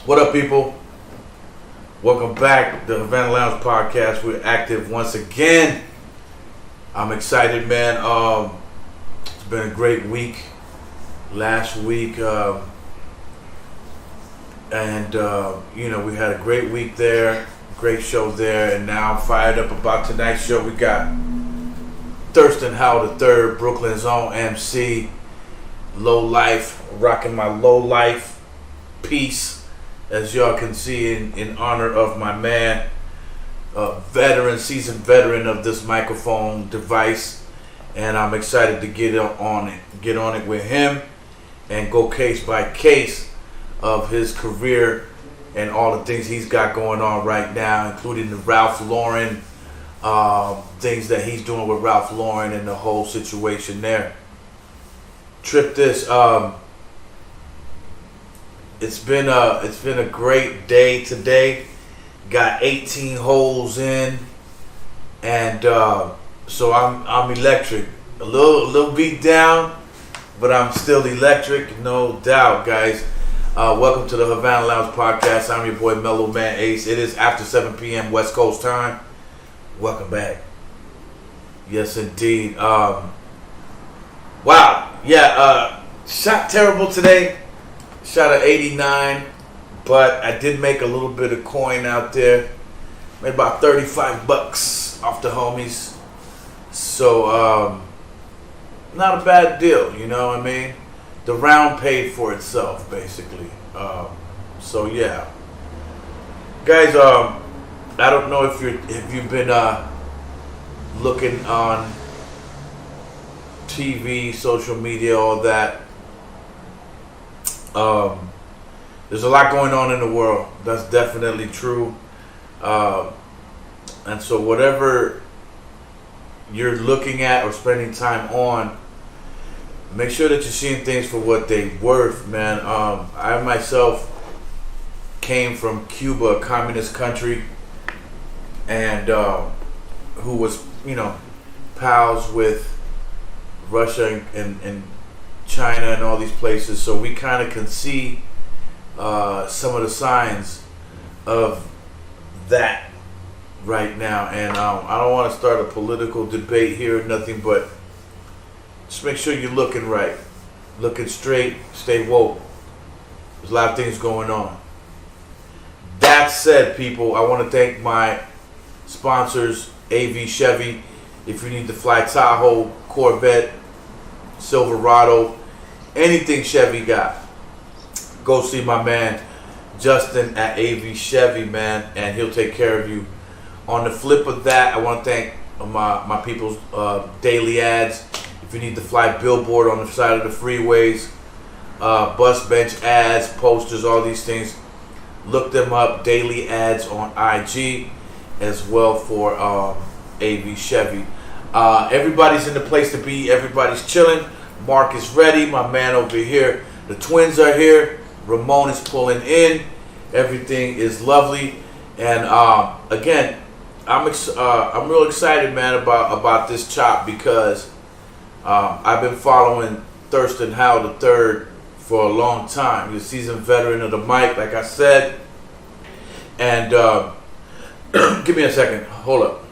What up, people? Welcome back to the Havana Lounge Podcast. We're active once again. I'm excited, man. It's been a great week. Last week, we had a great week there, great show there, and now I'm fired up about tonight's show. We got Thurstin Howard III, Brooklyn's own MC, Low Life, rocking my Low Life piece. As y'all can see, in honor of my man, seasoned veteran of this microphone device, and I'm excited to get on it with him, and go case by case of his career and all the things he's got going on right now, including the Ralph Lauren things that he's doing with Ralph Lauren and the whole situation there. Trip this. It's been a great day today. Got 18 holes in, and so I'm electric. A little beat down, but I'm still electric, no doubt, guys. Welcome to the Havana Lounge Podcast. I'm your boy Mellow Man Ace. It is after 7 p.m. West Coast time. Welcome back. Yes, indeed. Wow. Yeah. Shot terrible today. Shot at 89, but I did make a little bit of coin out there. Made about $35 off the homies. So, not a bad deal, you know what I mean? The round paid for itself, basically. So yeah. Guys, I don't know if you've been looking on TV, social media, all that. There's a lot going on in the world. That's definitely true. And so whatever you're looking at or spending time on, make sure that you're seeing things for what they're worth, man. I myself came from Cuba, a communist country, and who was, pals with Russia and China and all these places, so we kind of can see some of the signs of that right now. And I don't want to start a political debate here or nothing, but just make sure you're looking right, looking straight, stay woke. There's a lot of things going on. That said, people, I want to thank my sponsors, AV Chevy. If you need to fly Tahoe, Corvette, Silverado, anything Chevy got, go see my man Justin at AV Chevy, man, and he'll take care of you. On the flip of that, I want to thank my people's daily ads. If you need to fly billboard on the side of the freeways, bus bench ads, posters, all these things, look them up. Daily ads on IG as well for AV Chevy. Everybody's in the place to be. Everybody's chilling. Mark is ready. My man over here. The twins are here. Ramon is pulling in. Everything is lovely. And again, I'm real excited, man, about this chop, because I've been following Thurstin Howard III for a long time. He's a seasoned veteran of the mic, like I said. And give me a second. Hold up.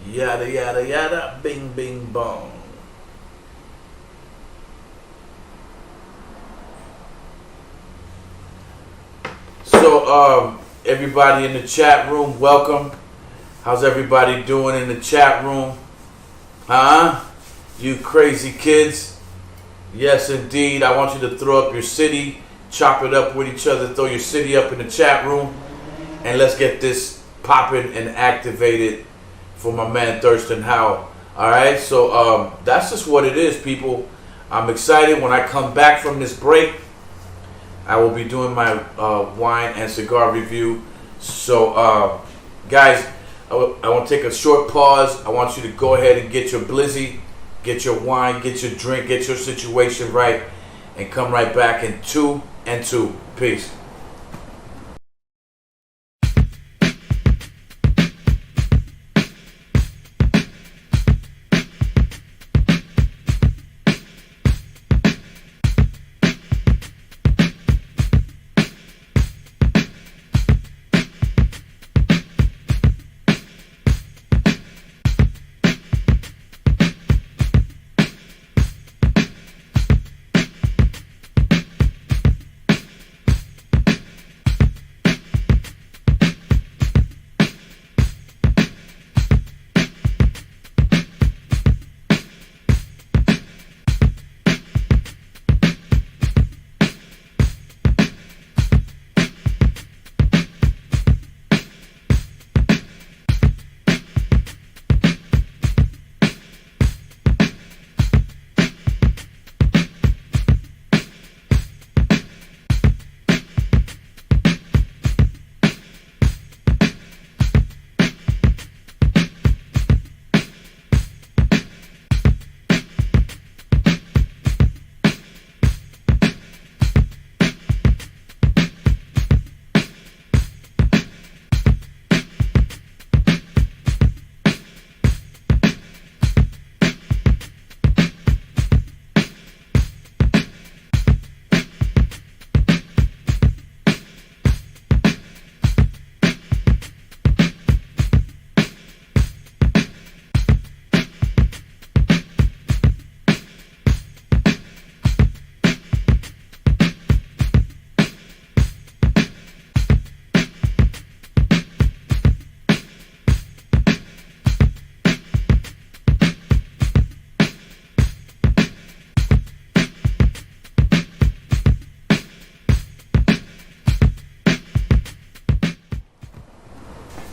Yada, yada, yada, bing, bing, bong. So, everybody in the chat room, welcome. How's everybody doing in the chat room? Huh? You crazy kids. Yes, indeed. I want you to throw up your city, chop it up with each other, throw your city up in the chat room, and let's get this popping and activated for my man Thurston Howell. All right, so that's just what it is, people. I'm excited. When I come back from this break, I will be doing my wine and cigar review. So, guys, I want to take a short pause. I want you to go ahead and get your blizzy, get your wine, get your drink, get your situation right, and come right back in 2 and 2. Peace.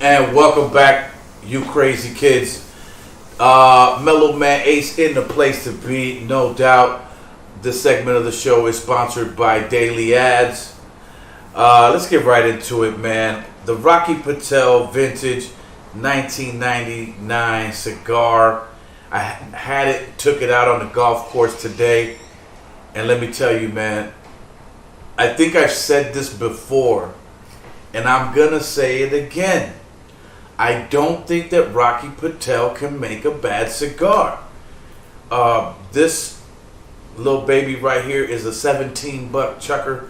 And welcome back, you crazy kids. Mellow Man Ace in the place to be, no doubt. This segment of the show is sponsored by Daily Ads. Let's get right into it, man. The Rocky Patel Vintage 1999 cigar. I had it, took it out on the golf course today. And let me tell you, man, I think I've said this before, and I'm going to say it again. I don't think that Rocky Patel can make a bad cigar. This little baby right here is a 17 buck chucker,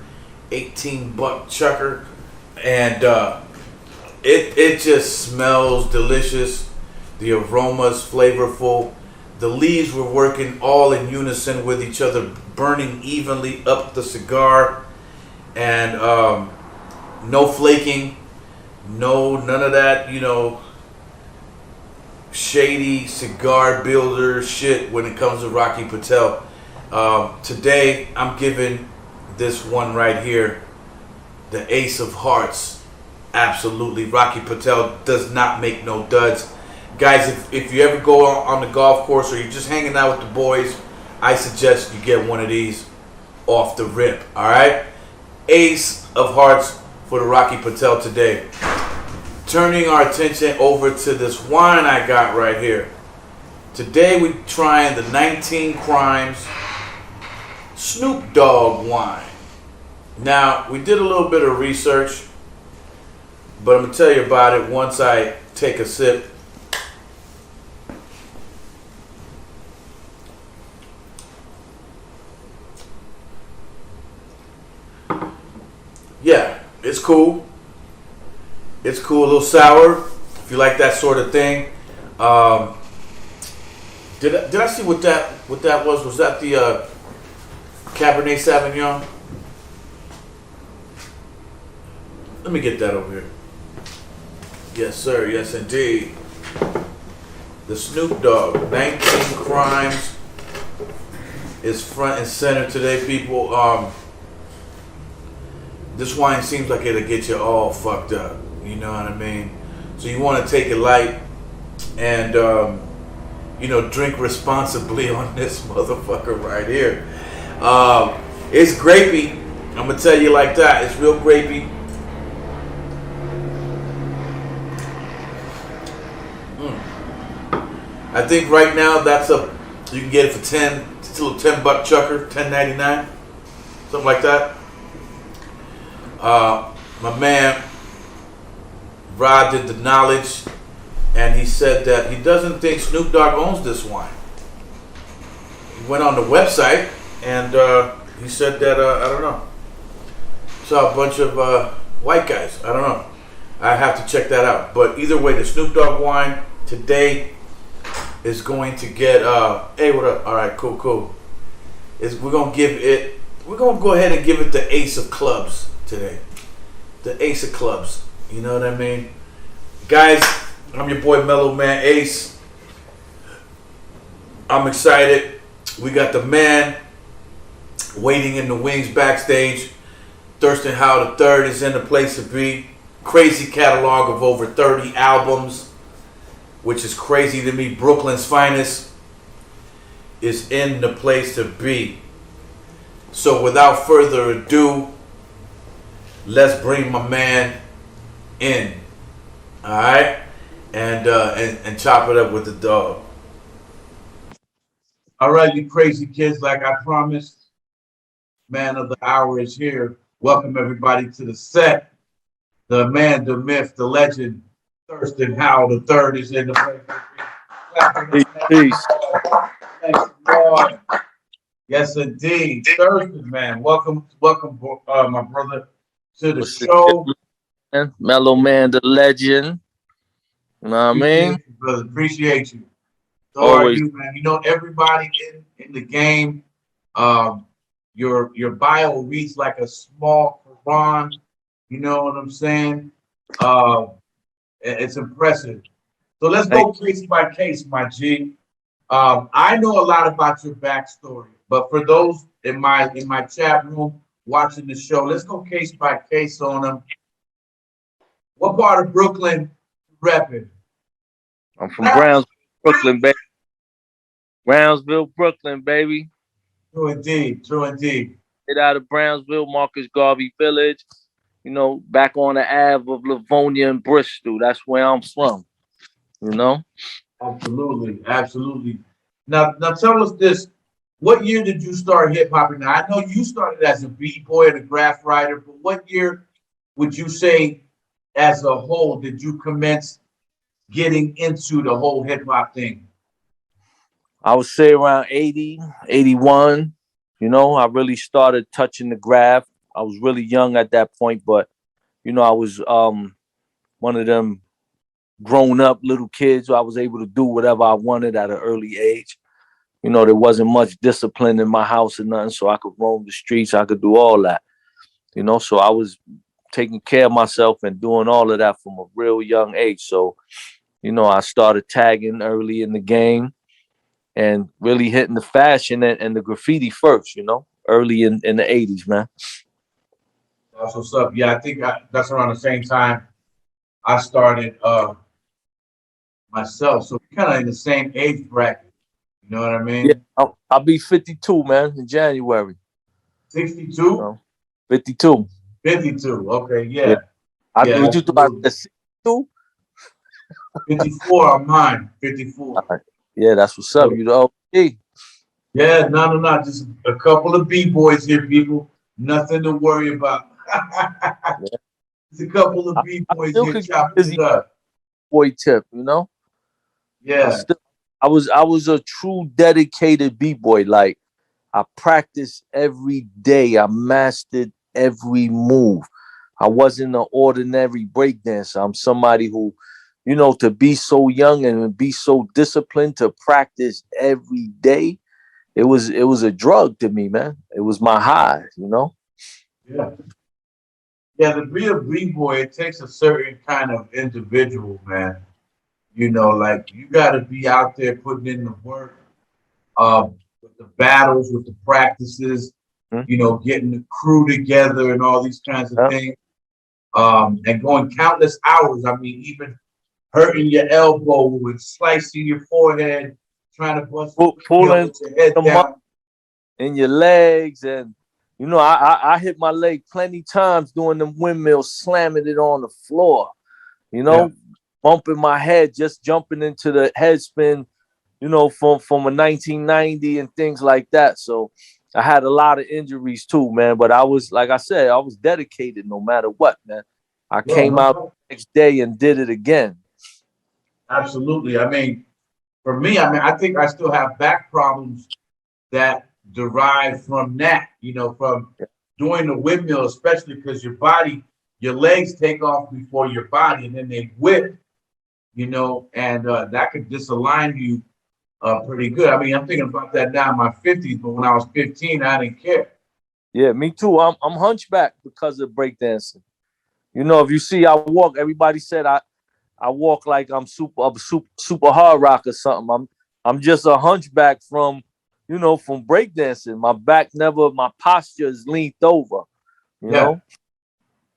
18 buck chucker, and it just smells delicious. The aroma's flavorful. The leaves were working all in unison with each other, burning evenly up the cigar, and no flaking. No, none of that, shady cigar builder shit when it comes to Rocky Patel. Today, I'm giving this one right here, the Ace of Hearts. Absolutely, Rocky Patel does not make no duds. Guys, if you ever go on the golf course or you're just hanging out with the boys, I suggest you get one of these off the rip, all right? Ace of Hearts for the Rocky Patel today. Turning our attention over to this wine I got right here. Today we're trying the 19 Crimes Snoop Dogg wine. Now, we did a little bit of research, but I'm going to tell you about it once I take a sip. Yeah, it's cool. It's cool, a little sour, if you like that sort of thing. Did I see what that was? Was that the Cabernet Sauvignon? Let me get that over here. Yes, sir. Yes, indeed. The Snoop Dogg 19 Crimes is front and center today, people. This wine seems like it'll get you all fucked up. You know what I mean? So you want to take it light and drink responsibly on this motherfucker right here. It's grapey. I'm gonna tell you like that. It's real grapey. I think right now you can get it for 10. It's a little $10 chucker, $10.99, something like that. My man Rod did the knowledge, and he said that he doesn't think Snoop Dogg owns this wine. He went on the website and he said that I don't know. Saw a bunch of white guys. I don't know. I have to check that out. But either way, the Snoop Dogg wine today is going to get hey, what up? All right, cool. We're gonna go ahead and give it the ace of clubs today. The ace of clubs. You know what I mean? Guys, I'm your boy Mellow Man Ace. I'm excited. We got the man waiting in the wings backstage. Thurstin Howard III is in the place to be. Crazy catalog of over 30 albums, which is crazy to me. Brooklyn's finest is in the place to be. So without further ado, let's bring my man in. Alright? And chop it up with the dog. Alright, you crazy kids, like I promised, man of the hour is here. Welcome everybody to the set. The man, the myth, the legend, Thurston Howard III is in the place. Peace. Thanks, Lord. Yes, indeed. Thurston, man. Welcome, my brother, to the show. Mellow Man, the legend. You know what I mean? You, brother. Appreciate you. So always. Are you, man? You know, everybody in the game, your bio reads like a small Quran. You know what I'm saying? It's impressive. So let's go case by case, my G. I know a lot about your backstory, but for those in my chat room watching the show, let's go case by case on them. What part of Brooklyn you repping? I'm from Brownsville, Brooklyn, baby. Brownsville, Brooklyn, baby. True indeed. Get out of Brownsville, Marcus Garvey Village. You know, back on the Ave of Livonia and Bristol. That's where I'm from. You know? Absolutely. Now tell us this. What year did you start hip hopping? Now I know you started as a b-boy and a graph writer, but what year would you say as a whole did you commence getting into the whole hip hop thing? I would say around 80, 81. You know, I really started touching the graph. I was really young at that point, but you know, I was one of them grown up little kids. So I was able to do whatever I wanted at an early age. You know, there wasn't much discipline in my house or nothing, so I could roam the streets. I could do all that. You know, so I was taking care of myself and doing all of that from a real young age. So, you know, I started tagging early in the game and really hitting the fashion and the graffiti first, you know, early in the 80s, man. That's what's up. Yeah, I think that's around the same time I started myself. So we're kind of in the same age bracket. You know what I mean? Yeah, I'll be 52, man, in January. 62? You know, 52. 52. Okay, yeah. Would you thought 62? 54 on mine. 54. Right. Yeah, that's what's up. You know. Yeah, no. Just a couple of b-boys here, people. Nothing to worry about. It's a couple of b-boys here chopping it up. Boy tip, you know? Yeah. I was a true dedicated b-boy. Like, I practiced every day. I mastered every move. I wasn't an ordinary breakdancer. I'm somebody who, you know, to be so young and be so disciplined to practice every day, it was a drug to me, man. It was my high, you know? Yeah. Yeah, to be a b-boy, it takes a certain kind of individual, man. You know, like you got to be out there putting in the work. with the battles, with the practices, you know, getting the crew together and all these kinds of things. And going countless hours. I mean, even hurting your elbow and slicing your forehead, trying to bust pulling your head down. In your legs. And, you know, I hit my leg plenty times doing the windmills, slamming it on the floor, you know, bumping my head, just jumping into the head spin, you know, from a 1990 and things like that. So I had a lot of injuries too, man. But I was, like I said, I was dedicated no matter what, man. I came out the next day and did it again. Absolutely. I mean, for me, I think I still have back problems that derive from that, you know, from doing the windmill, especially because your legs take off before your body and then they whip, you know, and that could disalign you pretty good. I mean, I'm thinking about that now in my 50s, but when I was 15, I didn't care. Yeah, me too. I'm hunchback because of breakdancing. You know, if you see I walk, everybody said I walk like I'm super hard rock or something. I'm just a hunchback from, you know, from breakdancing. My posture is leaned over, you know?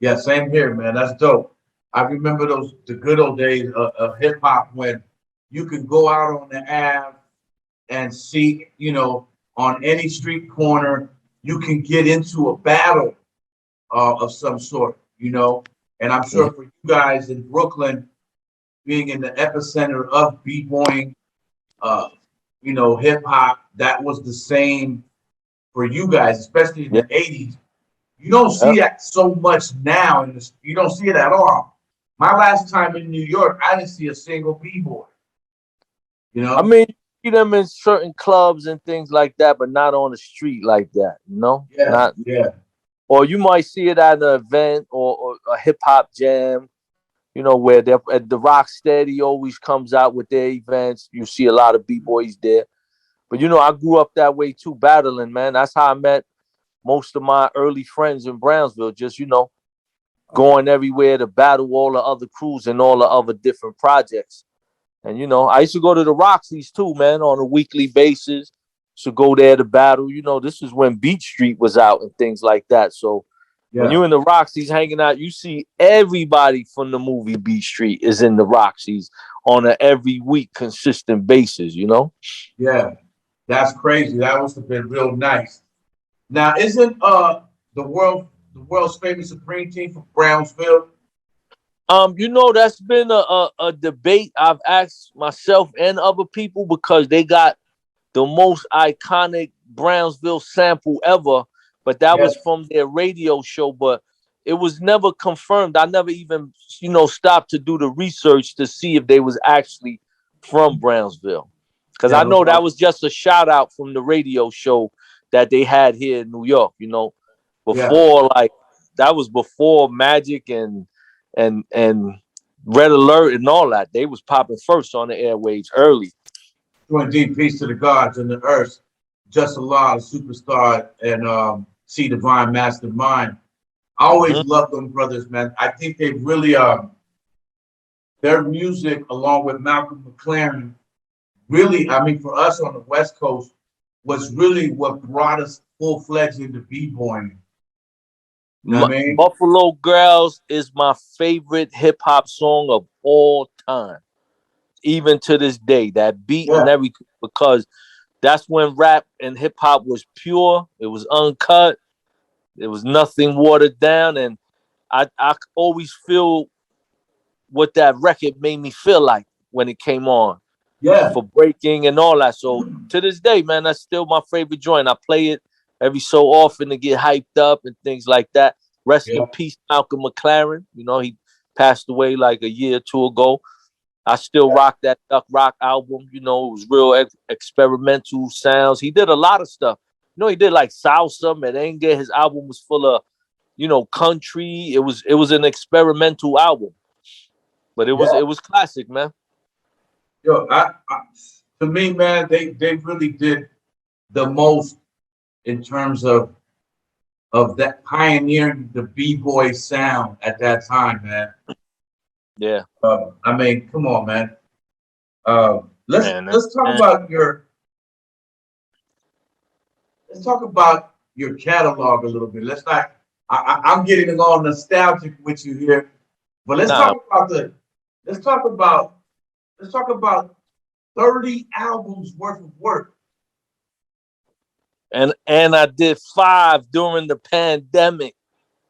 Yeah, same here, man. That's dope. I remember the good old days of hip hop when you could go out on the Ave and see, you know, on any street corner, you can get into a battle of some sort, you know. And I'm sure for you guys in Brooklyn, being in the epicenter of b-boying, you know, hip hop, that was the same for you guys, especially in the 80s. You don't see that so much now. You don't see it at all. My last time in New York, I didn't see a single b-boy. You know? I mean, you see them in certain clubs and things like that, but not on the street like that, you know? Or you might see it at an event or a hip hop jam, you know, where they're at the Rocksteady always comes out with their events. You see a lot of b-boys there. But, you know, I grew up that way too, battling, man. That's how I met most of my early friends in Brownsville, just, you know, going everywhere to battle all the other crews and all the other different projects. And, you know, I used to go to the Roxy's too, man, on a weekly basis. So go there to battle. You know, this is when Beach Street was out and things like that. So when you're in the Roxy's hanging out, you see everybody from the movie Beach Street is in the Roxy's on an every week consistent basis, you know? Yeah, that's crazy. That must have been real nice. Now, isn't the world's famous Supreme Team from Brownsville? You know, that's been a debate I've asked myself and other people because they got the most iconic Brownsville sample ever, but that was from their radio show, but it was never confirmed. I never even, you know, stopped to do the research to see if they was actually from Brownsville. Because I know that was just a shout out from the radio show that they had here in New York, you know, before like that was before Magic and Red Alert and all that. They was popping first on the airwaves early. Indeed, peace to the gods and the earth. Just Allah, the superstar, and C Divine Mastermind. I always love them brothers, man. I think they really their music, along with Malcolm McLaren, really, I mean, for us on the West Coast, was really what brought us full-fledged into b-boying. You know what I mean? Buffalo Girls is my favorite hip-hop song of all time. Even to this day, that beat and everything, because that's when rap and hip-hop was pure. It was uncut. There was nothing watered down. And I always feel what that record made me feel like when it came on. For breaking and all that. So to this day, man, that's still my favorite joint. I play it every so often to get hyped up and things like that. Rest in peace, Malcolm McLaren. You know, he passed away like a year or two ago. I still rock that Duck Rock album. You know, it was real experimental sounds. He did a lot of stuff. You know, he did like salsa, merengue. His album was full of, you know, country. It was an experimental album, but it was classic, man. Yo, to me, man, they really did the most in terms of that pioneering the b-boy sound at that time, man. Yeah. I mean, come on, man. Let's talk about let's talk about your catalog a little bit. Let's not. I'm getting all nostalgic with you here, but let's Nah, talk about the. Let's talk about. Let's talk about 30 albums worth of work. and I did 5 during the pandemic,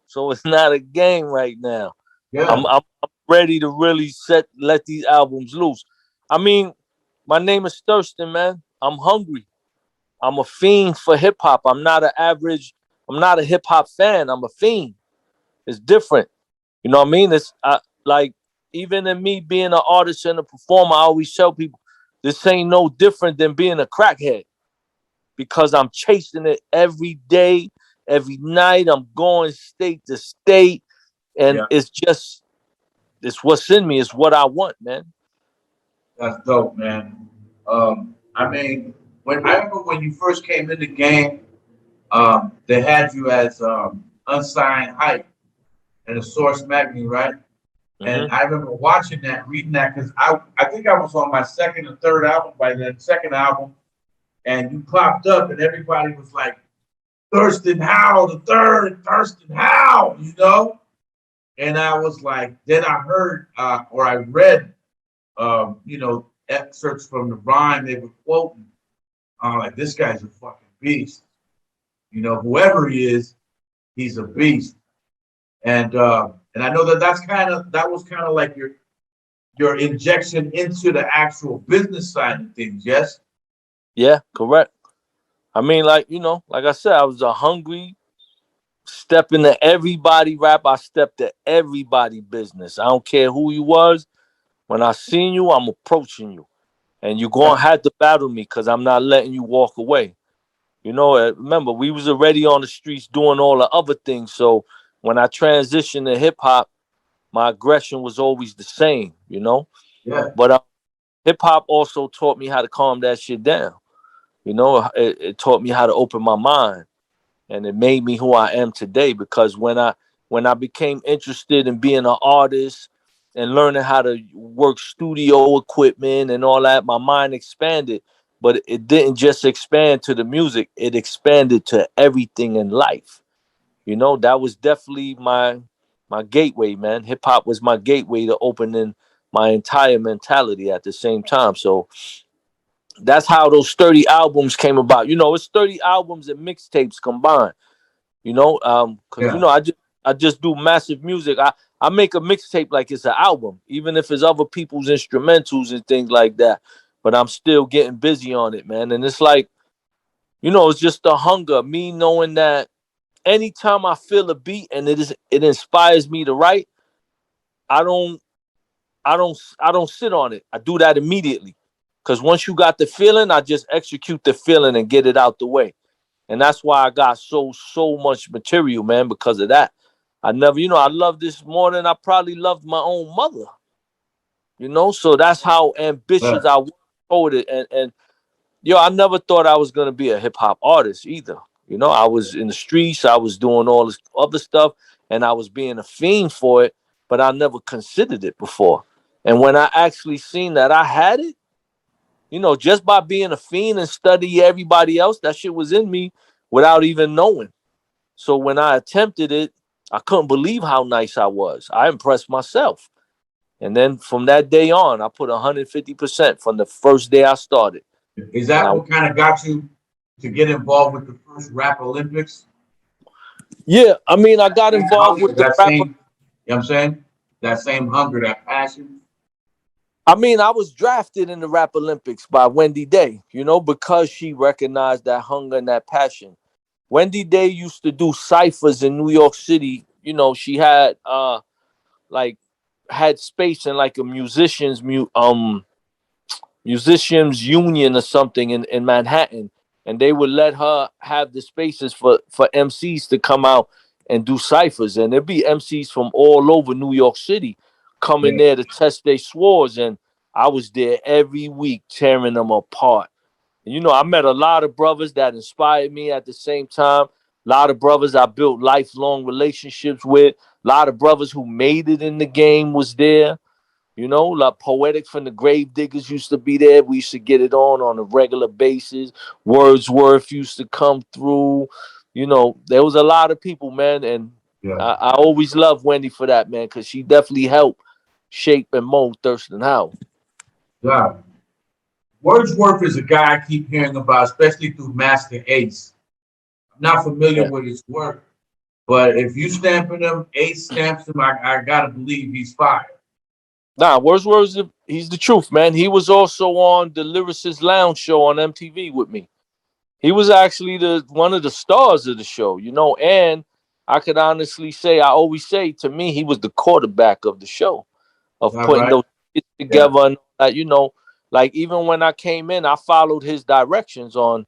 so it's not a game right now. Yeah, I'm ready to really let these albums loose. I mean, my name is Thurston, man. I'm hungry. I'm a fiend for hip hop. I'm not an average. I'm not a hip hop fan. I'm a fiend. It's different. You know what I mean? Like even in me being an artist and a performer, I always tell people this ain't no different than being a crackhead because I'm chasing it every day, every night. I'm going state to state, and yeah, it's what's in me. It's what I want, man. that's dope, man. I mean, when I remember when you first came in the game, they had you as unsigned hype in a Source magazine, right? And Hmm. I remember watching that, reading that, because I think I was on my second or third album by then, second album, and you popped up, and everybody was like, Thurston Howell III, Thurston Howell, you know? And I was like, then I heard or I read, excerpts from the rhyme they were quoting. Like, this guy's a fucking beast. You know, whoever he is, he's a beast. And I know that was kind of like your injection into the actual business side of things. Yes. Yeah, correct. I mean, like I said, I was a hungry step into everybody rap. I stepped to everybody business. I don't care who you was. When I seen you, I'm approaching you, and you're Yeah. gonna have to battle me because I'm not letting you walk away. Remember we was already on the streets doing all the other things. So when I transitioned to hip hop, my aggression was always the same. Yeah. But hip hop also taught me how to calm that shit down. It taught me how to open my mind, and it made me who I am today. Because when I became interested in being an artist and learning how to work studio equipment and all that, my mind expanded. But it didn't just expand to the music; it expanded to everything in life. That was definitely my gateway, man. Hip hop was my gateway to opening my entire mentality at the same time. So that's how those 30 albums came about. It's 30 albums and mixtapes combined. Because Yeah. I just do massive music. I make a mixtape like it's an album, even if it's other people's instrumentals and things like that. But I'm still getting busy on it, man. And it's like, it's just the hunger, me knowing that anytime I feel a beat and it inspires me to write, I don't I don't sit on it. I do that immediately. Cause once you got the feeling, I just execute the feeling and get it out the way. And that's why I got so much material, man, because of that. I never, I love this more than I probably loved my own mother. So that's how Yeah. ambitious I was toward it. And I never thought I was gonna be a hip hop artist either. I was in the streets, I was doing all this other stuff, and I was being a fiend for it, but I never considered it before. And when I actually seen that I had it, just by being a fiend and study everybody else, that shit was in me without even knowing. So when I attempted it, I couldn't believe how nice I was. I impressed myself. And then from that day on, I put 150% from the first day I started. Is And that I, what kind of got you to get involved with the first Rap Olympics? yeah, I mean, I That got same involved hunger, with the that rapper. same, you know what I'm saying? That same hunger, that passion. I mean, I was drafted in the Rap Olympics by Wendy Day, because she recognized that hunger and that passion. Wendy Day used to do ciphers in New York City. She had like had space in like a musicians union or something in Manhattan, and they would let her have the spaces for MCs to come out and do ciphers, and there'd be MCs from all over New York City coming Yeah. there to test their swords, and I was there every week tearing them apart. And, I met a lot of brothers that inspired me at the same time. A lot of brothers I built lifelong relationships with. A lot of brothers who made it in the game was there. You know, like Poetic from the Grave Diggers used to be there. We used to get it on a regular basis. Wordsworth used to come through. You know, there was a lot of people, man, and Yeah. I always loved Wendy for that, man, because she definitely helped shape and mold Thurston Howard. Yeah. Wordsworth is a guy I keep hearing about, especially through Master Ace. I'm not familiar with his work, but if you stamping him, Ace stamps him, I gotta believe he's fire. Nah, Wordsworth, he's the truth, man. He was also on the Lyricist Lounge show on MTV with me. He was actually one of the stars of the show, you know, and I could honestly say, I always say, to me, he was the quarterback of the show, of putting those kids together. And you know, like even when I came in, I followed his directions on,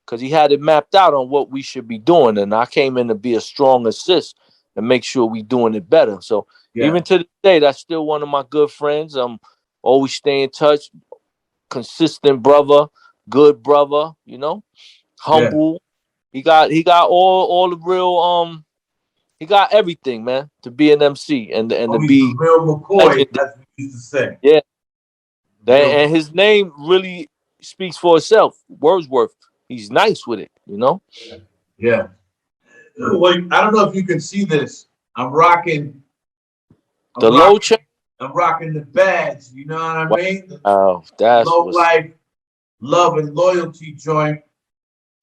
because he had it mapped out on what we should be doing. And I came in to be a strong assist and make sure we doing it better. So even to this day, that's still one of my good friends. I'm always stay in touch, consistent brother, good brother, you know, humble. He got all the real he got everything, man, to be an MC and to he's be the real McCoy, that's what he used to say. Yeah. And his name really speaks for itself. Wordsworth. He's nice with it, you know? Yeah. Well, I don't know if you can see this. I'm rocking low check. I'm rocking the badge, you know what I mean? Oh, that's low life, love and loyalty joint.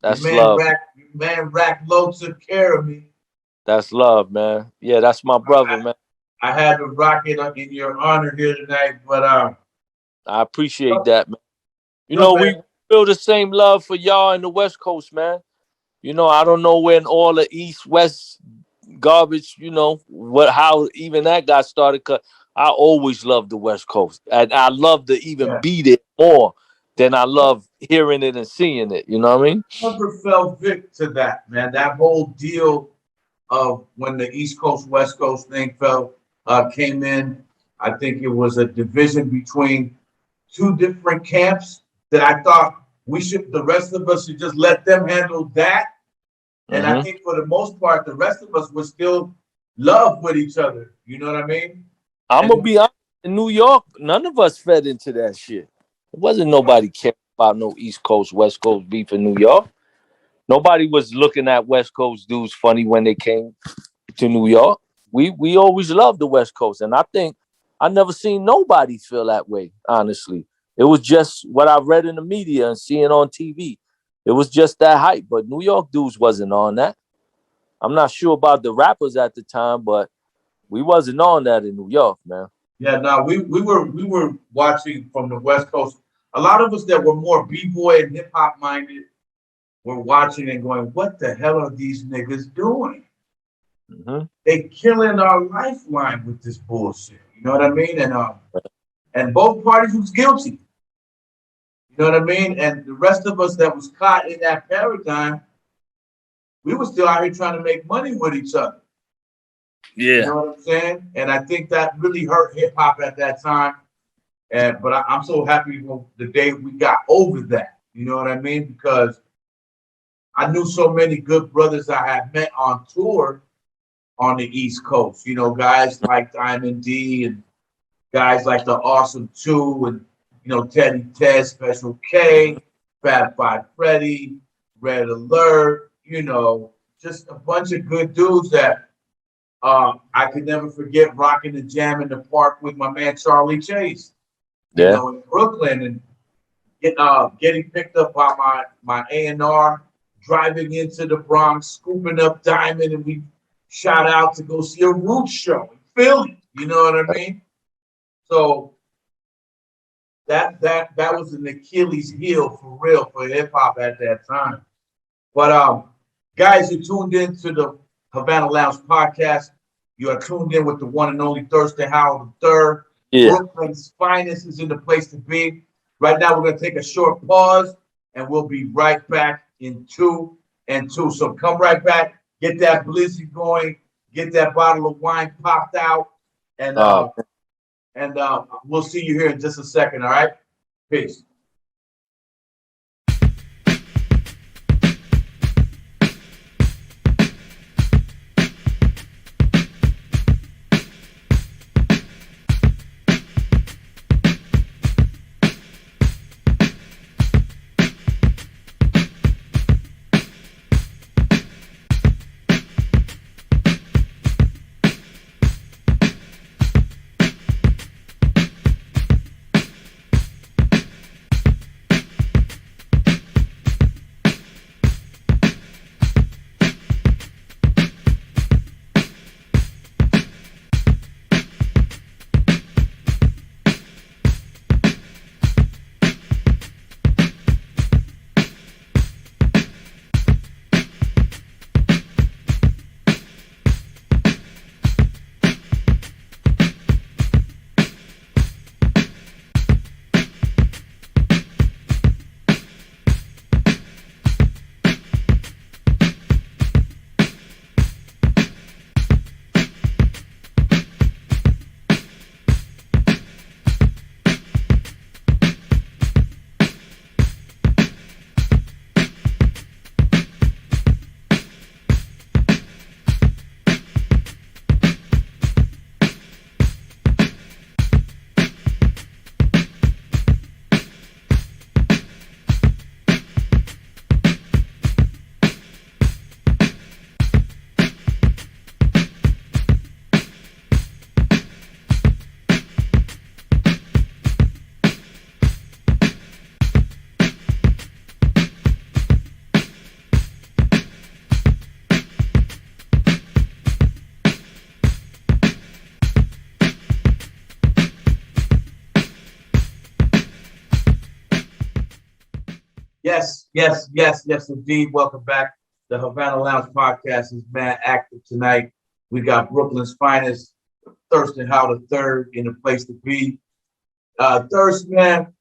That's love. Man Rack Low took care of me. That's love, man. Yeah, that's my brother, man. I had to rock it in your honor here tonight, but I appreciate that, man. You know, we feel the same love for y'all in the West Coast, man. You know, I don't know when all the East West garbage, you know, how even that got started. Cause I always loved the West Coast, and I love to even be there more than I love hearing it and seeing it. You know what I mean? Never fell victim to that, man. That whole deal of when the East Coast West Coast thing came in. I think it was a division between two different camps that I thought the rest of us should just let them handle that. And I think for the most part, the rest of us would still love with each other. You know what I mean? I'm going to be honest, in New York, none of us fed into that shit. It wasn't nobody caring about no East Coast, West Coast beef in New York. Nobody was looking at West Coast dudes funny when they came to New York. We always loved the West Coast. And I think I never seen nobody feel that way, honestly. It was just what I read in the media and seeing on TV. It was just that hype, but New York dudes wasn't on that. I'm not sure about the rappers at the time, but we wasn't on that in New York, man. Yeah, no, we were watching from the West Coast. A lot of us that were more b-boy and hip hop minded were watching and going, "What the hell are these niggas doing? They killing our lifeline with this bullshit." You know what I mean? And both parties was guilty. You know what I mean? And the rest of us that was caught in that paradigm, we were still out here trying to make money with each other. Yeah. You know what I'm saying? And I think that really hurt hip hop at that time. But I'm so happy the day we got over that. You know what I mean? Because I knew so many good brothers I had met on tour on the East Coast. You know, guys like Diamond D and guys like the Awesome Two and, you know, Teddy Ted, Special K, Fat Five Freddy, Red Alert, you know, just a bunch of good dudes that I could never forget rocking the jam in the park with my man Charlie Chase. You know, in Brooklyn, and getting picked up by my A&R, driving into the Bronx, scooping up Diamond, and we shot out to go see a Roots show in Philly. You know what I mean? So that was an Achilles heel for real for hip hop at that time. But guys, you tuned in to the Havana Lounge podcast. You are tuned in with the one and only Thurston Howard III. Yeah. Brooklyn's finest is in the place to be. Right now, we're going to take a short pause, and we'll be right back in 2 and 2. So come right back, get that blizzy going, get that bottle of wine popped out, and we'll see you here in just a second, all right? Peace. Yes, indeed. Welcome back. The Havana Lounge podcast is mad active tonight. We got Brooklyn's finest, Thurston Howard III, in the place to be. Thirst, man,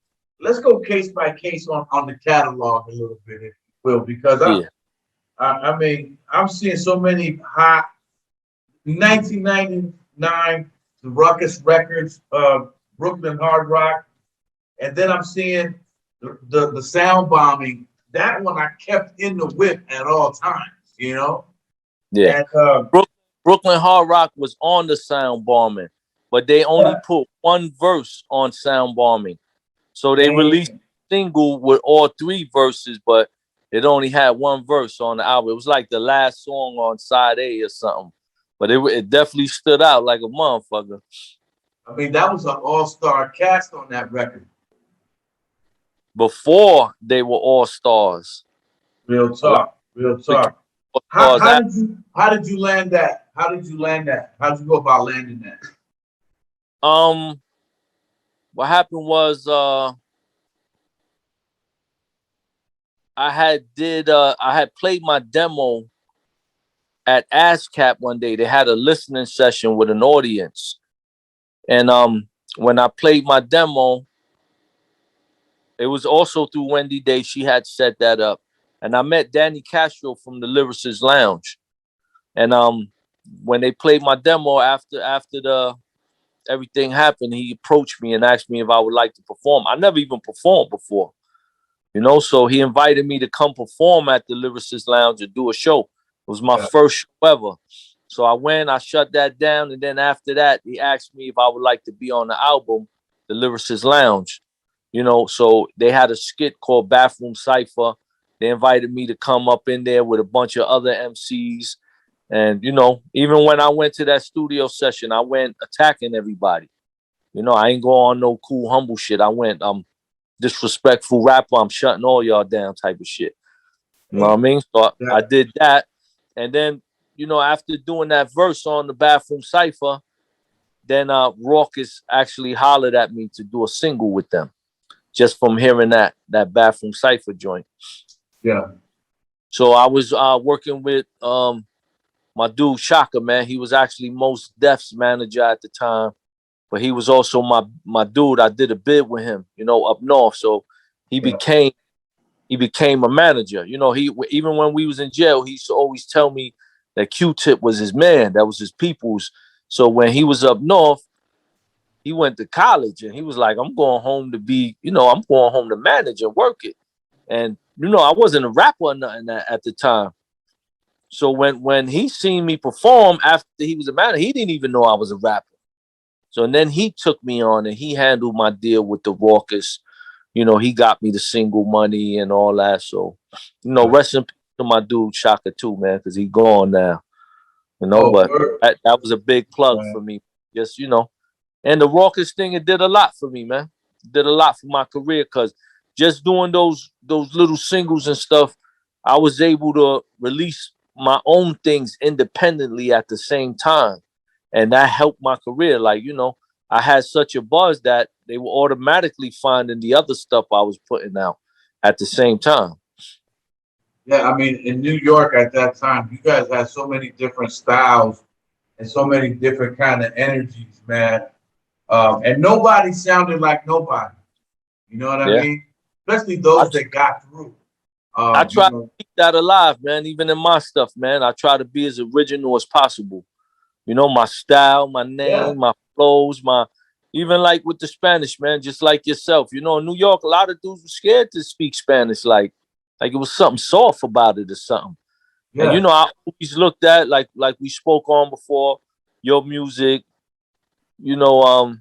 let's go case by case on the catalog a little bit, if you will, because I mean, I'm seeing so many hot 1999 the Rawkus Records, Brooklyn Hard Rock, and then I'm seeing the sound bombing. That one I kept in the whip at all times, you know. Yeah. And, Brooklyn Hard Rock was on the sound bombing, but they only put one verse on sound bombing. So they released a single with all three verses, but it only had one verse on the album. It was like the last song on side A or something. But it definitely stood out like a motherfucker. I mean, that was an all-star cast on that record. Before they were all stars. Real talk. How did you land that? How did you go about landing that? What happened was I had played my demo at ASCAP one day. They had a listening session with an audience. And when I played my demo, it was also through Wendy Day. She had set that up. And I met Danny Castro from the Lyricist Lounge. And when they played my demo after everything happened, he approached me and asked me if I would like to perform. I never even performed before, you know, so he invited me to come perform at the Lyricist Lounge and do a show. It was my first show ever. So I went, I shut that down, and then after that, he asked me if I would like to be on the album, The Lyricist Lounge. You know, so they had a skit called Bathroom Cypher. They invited me to come up in there with a bunch of other MCs. And, you know, even when I went to that studio session, I went attacking everybody. You know, I ain't go on no cool, humble shit. I went, disrespectful rapper, I'm shutting all y'all down type of shit. You know what I mean? So I did that. And then, you know, after doing that verse on the Bathroom Cypher, then Rawkus actually hollered at me to do a single with them, just from hearing that Bathroom Cypher joint. Yeah. So I was working with my dude Shaka, man. He was actually Mos Def's manager at the time, but he was also my dude. I did a bid with him, you know, up north. So he became a manager. You know, he even when we was in jail, he used to always tell me that Q-Tip was his man, that was his people's. So when he was up north, he went to college and he was like, I'm going home to manage and work it. And, you know, I wasn't a rapper or nothing at the time. So when he seen me perform after he was a manager, he didn't even know I was a rapper. So and then he took me on and he handled my deal with the Rawkus. You know, he got me the single money and all that. So, you know, rest in peace to my dude Shaka too, man, because he gone now. You know, but that was a big plug for me. Just, you know, and the Rawkus thing, it did a lot for me, man. It did a lot for my career because just doing those little singles and stuff, I was able to release my own things independently at the same time. And that helped my career. Like, you know, I had such a buzz that they were automatically finding the other stuff I was putting out at the same time. Yeah, I mean, in New York at that time, you guys had so many different styles and so many different kind of energies, man. And nobody sounded like nobody. You know what I mean? Especially those that got through. I try to keep that alive, man. Even in my stuff, man, I try to be as original as possible. You know, my style, my name, my flows, even like with the Spanish, man, just like yourself. You know, in New York, a lot of dudes were scared to speak Spanish, like it was something soft about it or something. Yeah. And, you know, I always looked at, like we spoke on before, your music, you know,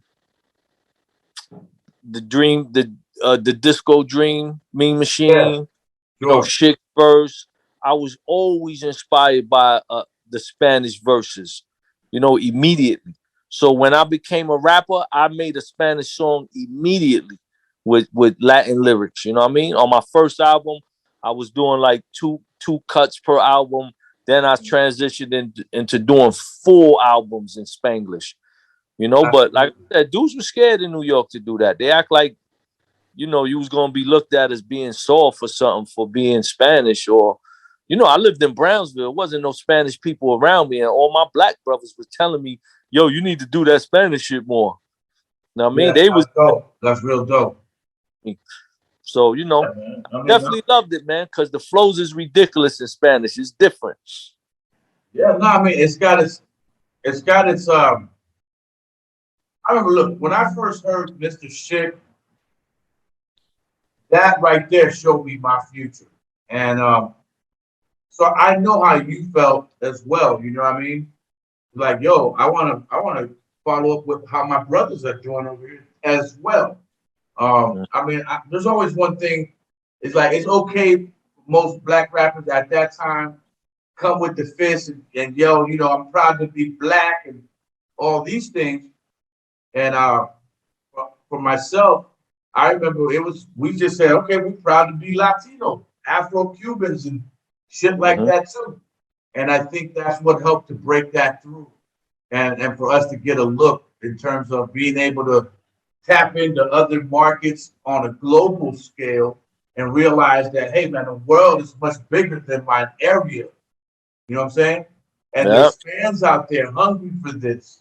the Dream, the Disco Dream, Mean Machine, you know, Chic verse. I was always inspired by the Spanish verses, you know, immediately. So when I became a rapper, I made a Spanish song immediately with Latin lyrics. You know what I mean? On my first album, I was doing like two cuts per album. Then I transitioned into doing full albums in Spanglish. You know, but like I said, dudes were scared in New York to do that. They act like you know, you was gonna be looked at as being soft or something for being Spanish, or, you know, I lived in Brownsville. There wasn't no Spanish people around me, and all my black brothers was telling me, "Yo, you need to do that Spanish shit more." Now, I mean, Yeah, they was that's dope. That's real dope. so, you know, Yeah, man. I mean, definitely loved it, man, because the flows is ridiculous in Spanish. It's different. yeah, no, I mean, it's got its. I remember, look, when I first heard Mr. Shit, that right there showed me my future, and so I know how you felt as well. You know what I mean? Like, yo, I wanna follow up with how my brothers are doing over here as well. I mean, there's always one thing. It's like it's okay. Most black rappers at that time come with the fist and yell, you know, I'm proud to be black and all these things. And for myself, I remember it was we just said, okay, we're proud to be Latino, Afro-Cubans, and shit like Mm-hmm. that too. And I think that's what helped to break that through, and for us to get a look in terms of being able to tap into other markets on a global scale and realize that, hey man, the world is much bigger than my area. You know what I'm saying? And Yeah. there's fans out there hungry for this.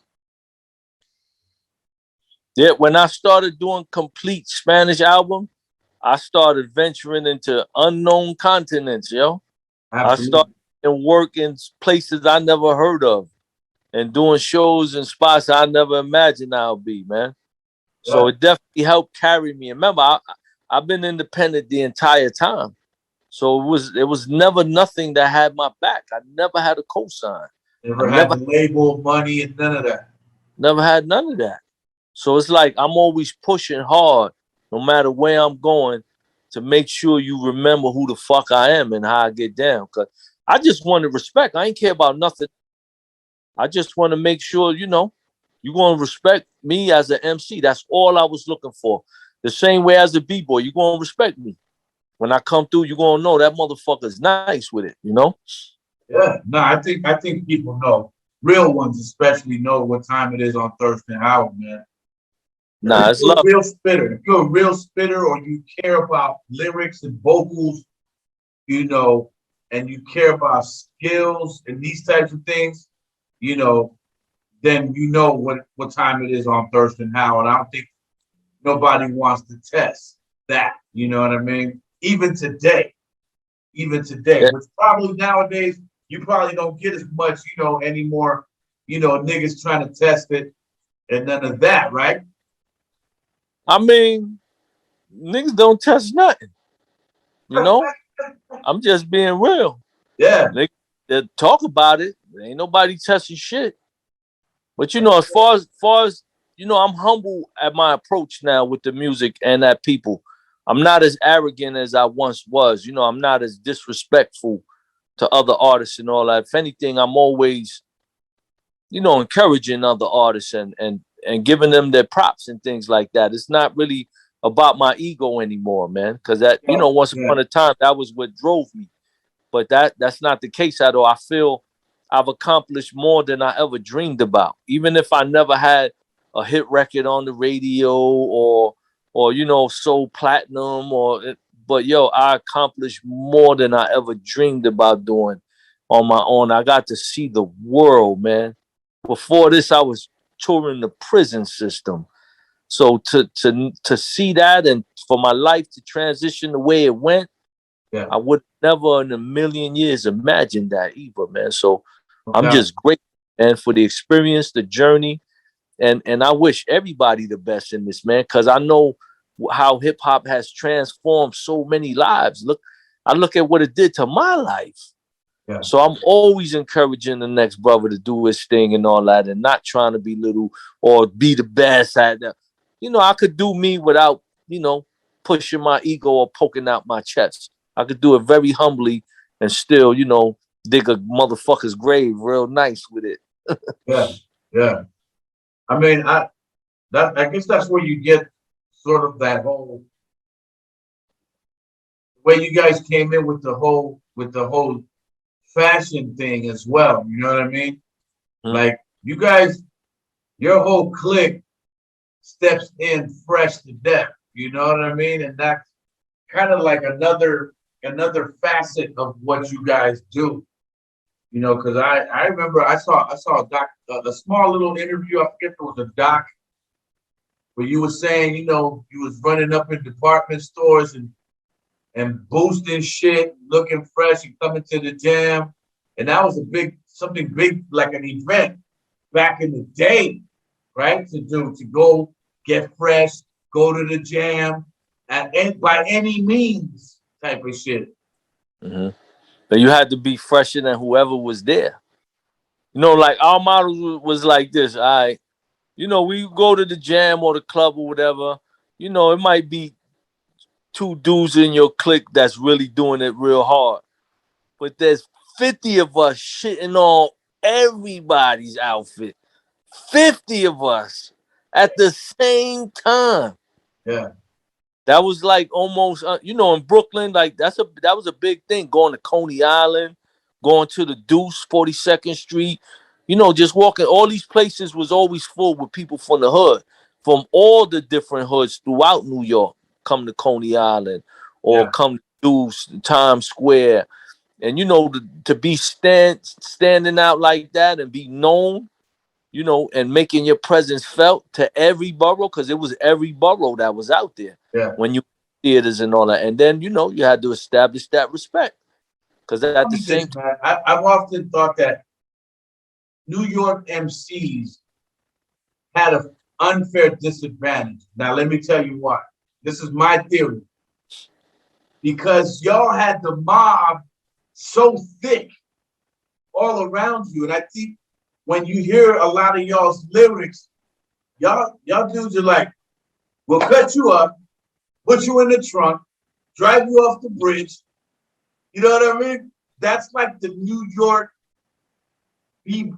Yeah. When I started doing complete Spanish album, I started venturing into unknown continents, yo. I Absolutely. started working in places I never heard of and doing shows and spots I never imagined I would be, man. So Yeah. it definitely helped carry me. And remember, I've been independent the entire time. So it was never nothing that had my back. I never had a cosign. I Never had the label, money, and none of that. never had none of that. So it's like I'm always pushing hard, no matter where I'm going, to make sure you remember who the fuck I am and how I get down. Cause I just wanted respect. I ain't care about nothing. I just want to make sure, you know, you're gonna respect me as an MC. That's all I was looking for. The same way as a B-boy, you're gonna respect me. When I come through, you're gonna know that motherfucker's nice with it, you know? Yeah. No, I think people know. Real ones especially know what time it is on Thurston Howard, man. Nah, If it's you're a love. real spitter, if you're a real spitter or you care about lyrics and vocals, you know, and you care about skills and these types of things, you know, then you know what time it is on Thurston Howard. I don't think nobody wants to test that. You know what I mean? Even today, Yeah. which probably nowadays you probably don't get as much, you know, anymore. You know, niggas trying to test it and none of that, right? I mean, niggas don't test nothing, you know? I'm just being real. Yeah, They talk about it. Ain't nobody testing shit. But you know, as far as you know, I'm humble at my approach now with the music and at people. I'm not as arrogant as I once was. You know, I'm not as disrespectful to other artists and all that. If anything, I'm always, you know, encouraging other artists and giving them their props and things like that. It's not really about my ego anymore, man. Because that, you know, once yeah, upon a time, that was what drove me. But that's not the case at all. I feel I've accomplished more than I ever dreamed about. Even if I never had a hit record on the radio or you know, sold platinum but yo, I accomplished more than I ever dreamed about doing on my own. I got to see the world, man. Before this, I was touring the prison system. So to see that and for my life to transition the way it went, yeah. I would never in a million years imagine that either, man. So No I'm doubt. just grateful, and for the experience, the journey, and I wish everybody the best in this, man, because I know how hip hop has transformed so many lives. I look at what it did to my life. Yeah, So I'm always encouraging the next brother to do his thing and all that, and not trying to be little or be the best at that. You know, I could do me without, you know, pushing my ego or poking out my chest. I could do it very humbly and still, you know, dig a motherfucker's grave real nice with it. yeah, yeah. I mean, I guess that's where you get sort of that whole way you guys came in with the whole fashion thing as well. You know what I mean? Mm. Like you guys, your whole clique steps in fresh to death. You know what I mean? And that's kind of like another facet of what you guys do. You know, because I remember I saw a doc, a small little interview. I forget if it was a doc where you were saying, you know, you was running up in department stores and boosting shit, looking fresh, and coming to the jam. And that was something big, like an event back in the day, right? To go get fresh, go to the jam, and by any means type of shit. Mm-hmm. But you had to be fresher than whoever was there. You know, like our model was like this. All right, you know, we go to the jam or the club or whatever. You know, it might be two dudes in your clique that's really doing it real hard, but there's 50 of us shitting on everybody's outfit. 50 of us at the same time. Yeah. That was like almost, you know, in Brooklyn, like that was a big thing. Going to Coney Island, going to the Deuce, 42nd Street, you know, just walking. All these places was always full with people from the hood, from all the different hoods throughout New York. Come to Coney Island or come to Deuce, Times Square, and you know, to be standing out like that and be known, you know, and making your presence felt to every borough, because it was every borough that was out there. Yeah. When you theaters and all that, and then you know you had to establish that respect, because at the same time, I've often thought that New York MCs had an unfair disadvantage. Now let me tell you why. This is my theory. Because y'all had the mob so thick all around you, and I think when you hear a lot of y'all's lyrics, y'all dudes are like, we'll cut you up, put you in the trunk, drive you off the bridge. You know what I mean? That's like the New York,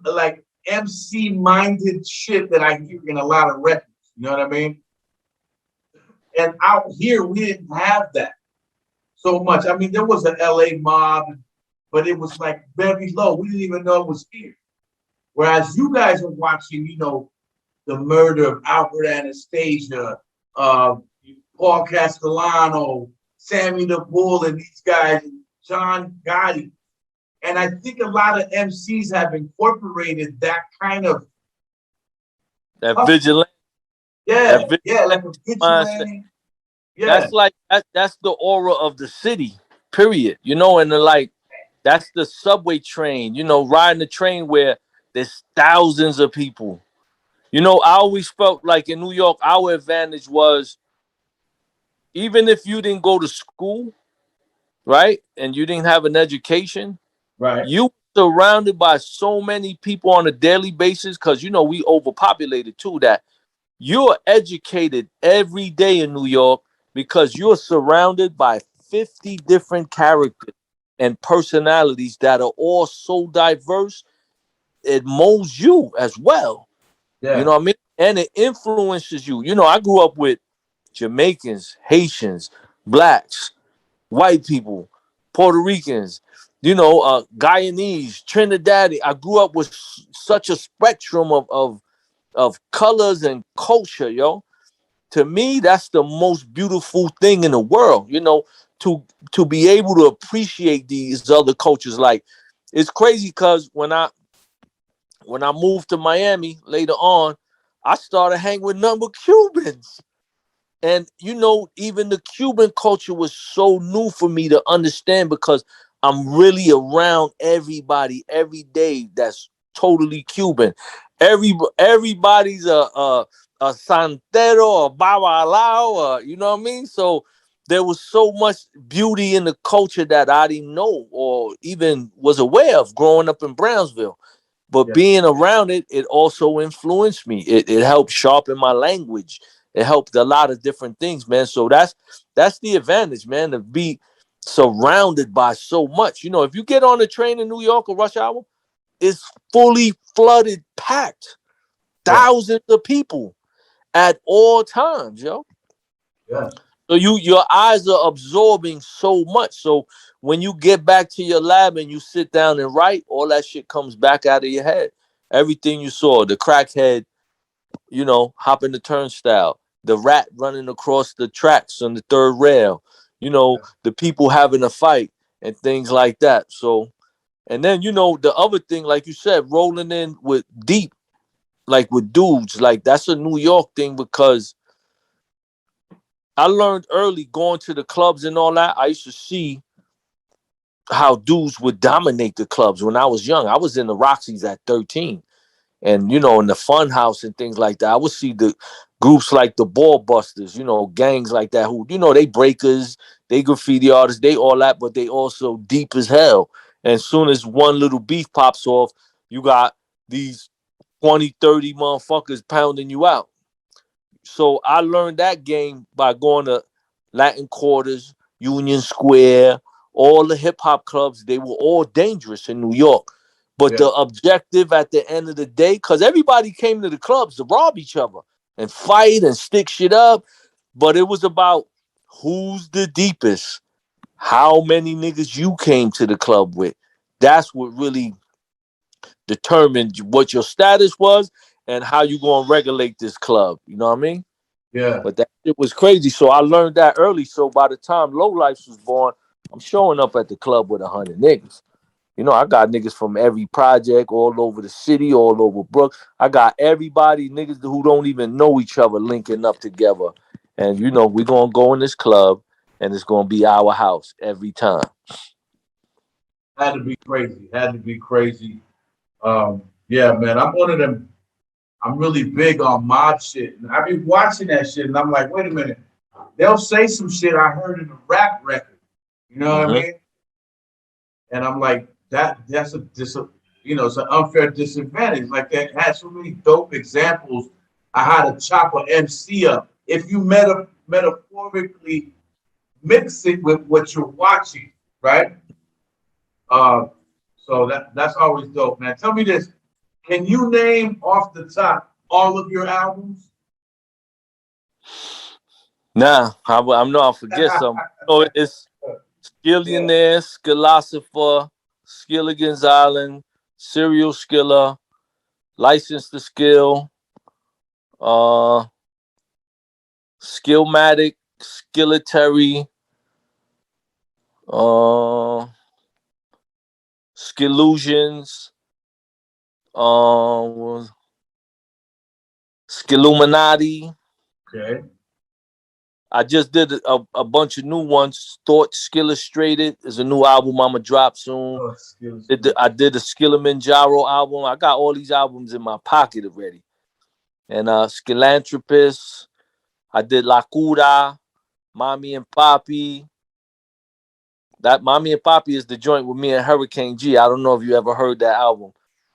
like MC-minded shit that I hear in a lot of records. You know what I mean? And out here, we didn't have that so much. I mean, there was an LA mob, but it was like very low. We didn't even know it was here. Whereas you guys are watching, you know, the murder of Albert Anastasia, Paul Castellano, Sammy the Bull, and these guys, John Gotti. And I think a lot of MCs have incorporated that kind of vigilante. Yeah, like a vigilante. Yeah. That's like that's the aura of the city, period. You know, and like that's the subway train, you know, riding the train where there's thousands of people. You know, I always felt like in New York, our advantage was even if you didn't go to school, right, and you didn't have an education, right, you were surrounded by so many people on a daily basis, because, you know, we overpopulated too, that you're educated every day in New York because you're surrounded by 50 different characters and personalities that are all so diverse. It molds you as well. Yeah. You know what I mean? And it influences you. You know, I grew up with Jamaicans, Haitians, blacks, white people, Puerto Ricans, you know, Guyanese, Trinidad. I grew up with such a spectrum of colors and culture, yo. To me, that's the most beautiful thing in the world, you know, to be able to appreciate these other cultures. Like, it's crazy because when I moved to Miami later on, I started hanging with number Cubans. And, you know, even the Cuban culture was so new for me to understand, because I'm really around everybody every day that's totally Cuban. Everybody's a santero, a babalao, you know what I mean? So there was so much beauty in the culture that I didn't know or even was aware of growing up in Brownsville. But being around it, it also influenced me. It helped sharpen my language. It helped a lot of different things, man. So that's the advantage, man, to be surrounded by so much. You know, if you get on a train in New York or rush hour, it's fully flooded, packed, thousands of people at all times, yo. Yeah. So your eyes are absorbing so much. So when you get back to your lab and you sit down and write, all that shit comes back out of your head. Everything you saw, the crackhead, you know, hopping the turnstile, the rat running across the tracks on the third rail, you know, the people having a fight and things like that. So, and then, you know, the other thing, like you said, rolling in with deep, like with dudes, like that's a New York thing, because I learned early going to the clubs and all that. I used to see how dudes would dominate the clubs when I was young. I was in the Roxy's at 13. And, you know, in the fun house and things like that, I would see the groups like the Ball Busters, you know, gangs like that who, you know, they breakers, they graffiti artists, they all that, but they also deep as hell. And as soon as one little beef pops off, you got these 20, 30 motherfuckers pounding you out. So I learned that game by going to Latin Quarters, Union Square, all the hip hop clubs. They were all dangerous in New York. But the objective at the end of the day, because everybody came to the clubs to rob each other and fight and stick shit up. But it was about who's the deepest, how many niggas you came to the club with. That's what really determined what your status was and how you gonna regulate this club. You know what I mean? Yeah. But that shit was crazy. So I learned that early. So by the time Low Life was born, I'm showing up at the club with 100 niggas. You know, I got niggas from every project, all over the city, all over Brook. I got everybody, niggas who don't even know each other, linking up together. And, you know, we're going to go in this club, and it's going to be our house every time. Had to be crazy. Had to be crazy. Yeah, man, I'm one of them. I'm really big on mob shit. And I be watching that shit, and I'm like, wait a minute. They'll say some shit I heard in a rap record. You know what I mean? And I'm like, that's you know, it's an unfair disadvantage. Like that has so many dope examples of how to chop an MC up. If you metaphorically mix it with what you're watching, right? So that's always dope, man. Tell me this. Can you name off the top all of your albums? Nah, I know I'll forget some. So it's Skillionaire, Skillospher, Skilligan's Island, Serial Skiller, License to Skill, Skillmatic, Skilletary, Skillusions, Skilluminati. Okay. I just did a bunch of new ones. Thought Skillustrated is a new album I'ma drop soon. I did the Skilimanjaro album. I got all these albums in my pocket already. And Skillanthropist. I did La Cura, Mommy and Papi. That Mommy and Papi is the joint with me and Hurricane G. I don't know if you ever heard that album,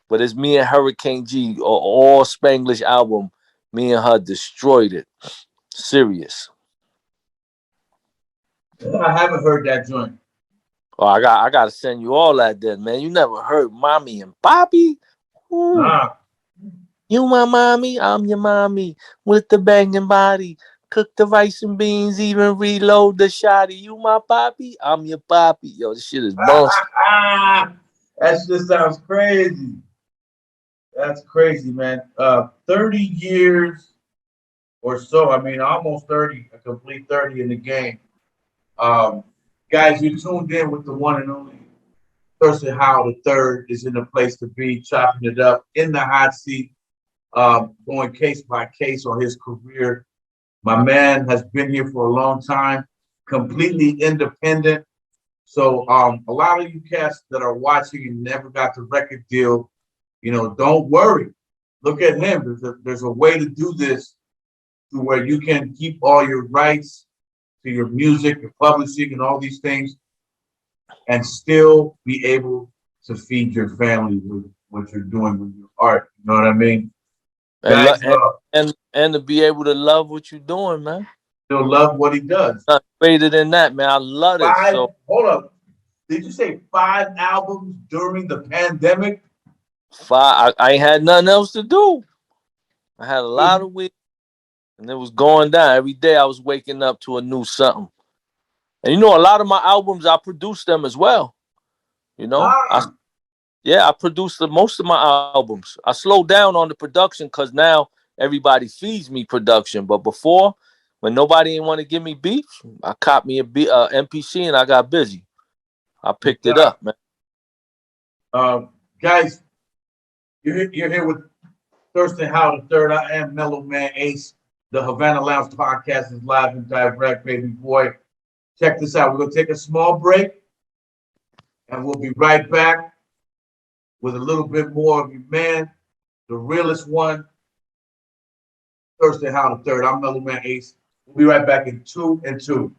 but it's me and Hurricane G, all Spanglish album. Me and her destroyed it. Serious. I haven't heard that joint. Oh, I gotta send you all that then, man. You never heard Mommy and Papi? Nah. You my mommy, I'm your mommy. With the banging body. Cook the rice and beans, even reload the shotty. You my poppy, I'm your poppy. Yo, this shit is monster. That just sounds crazy. That's crazy, man. 30 years or so. I mean, almost 30, a complete 30 in the game. Guys, you tuned in with the one and only Thurstin Howard III is in the place to be, chopping it up in the hot seat, going case by case on his career. My man has been here for a long time, completely independent. So a lot of you cats that are watching and never got the record deal, you know, don't worry. Look at him. There's a way to do this to where you can keep all your rights to your music, your publishing, and all these things, and still be able to feed your family with what you're doing with your art. You know what I mean? And, guys, and to be able to love what you're doing, man. Still love what he does. Not greater than that, man. I love it. Hold up. Did you say 5 albums during the pandemic? 5. I ain't had nothing else to do. I had a lot of weeks, and it was going down. Every day I was waking up to a new something. And you know, a lot of my albums, I produced them as well. You know? I produced most of my albums. I slowed down on the production because now everybody feeds me production. But before, when nobody didn't want to give me beats, I caught me a MPC and I got busy. I picked it up, man. Guys, you're here with Thurston Howard III. I am Mellow Man Ace. The Havana Lounge podcast is live and direct, baby boy. Check this out. We're going to take a small break, and we'll be right back with a little bit more of your man, the realest one, Thurston Howard III. I'm Mellow Man Ace. We'll be right back in 2 and 2.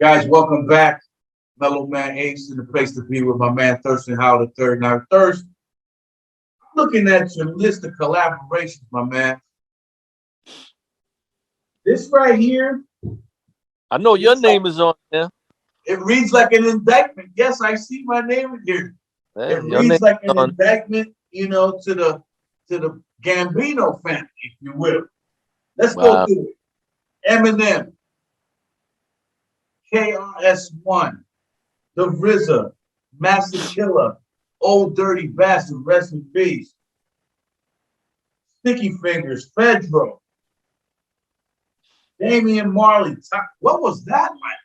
Guys, welcome back. Mellow Man Ace in the place to be with my man Thurstin Howard III. Now, Thirst, I'm looking at your list of collaborations, my man. This right here. I know your name is on there. It reads like an indictment. Yes, I see my name in here. Man, it reads like an indictment, to the Gambino family, if you will. Let's go through it. Eminem, KRS-One, The RZA, Master Killer, Old Dirty Bastard, rest in peace. Sticky Fingers, Fedro, Damian Marley. What was that like?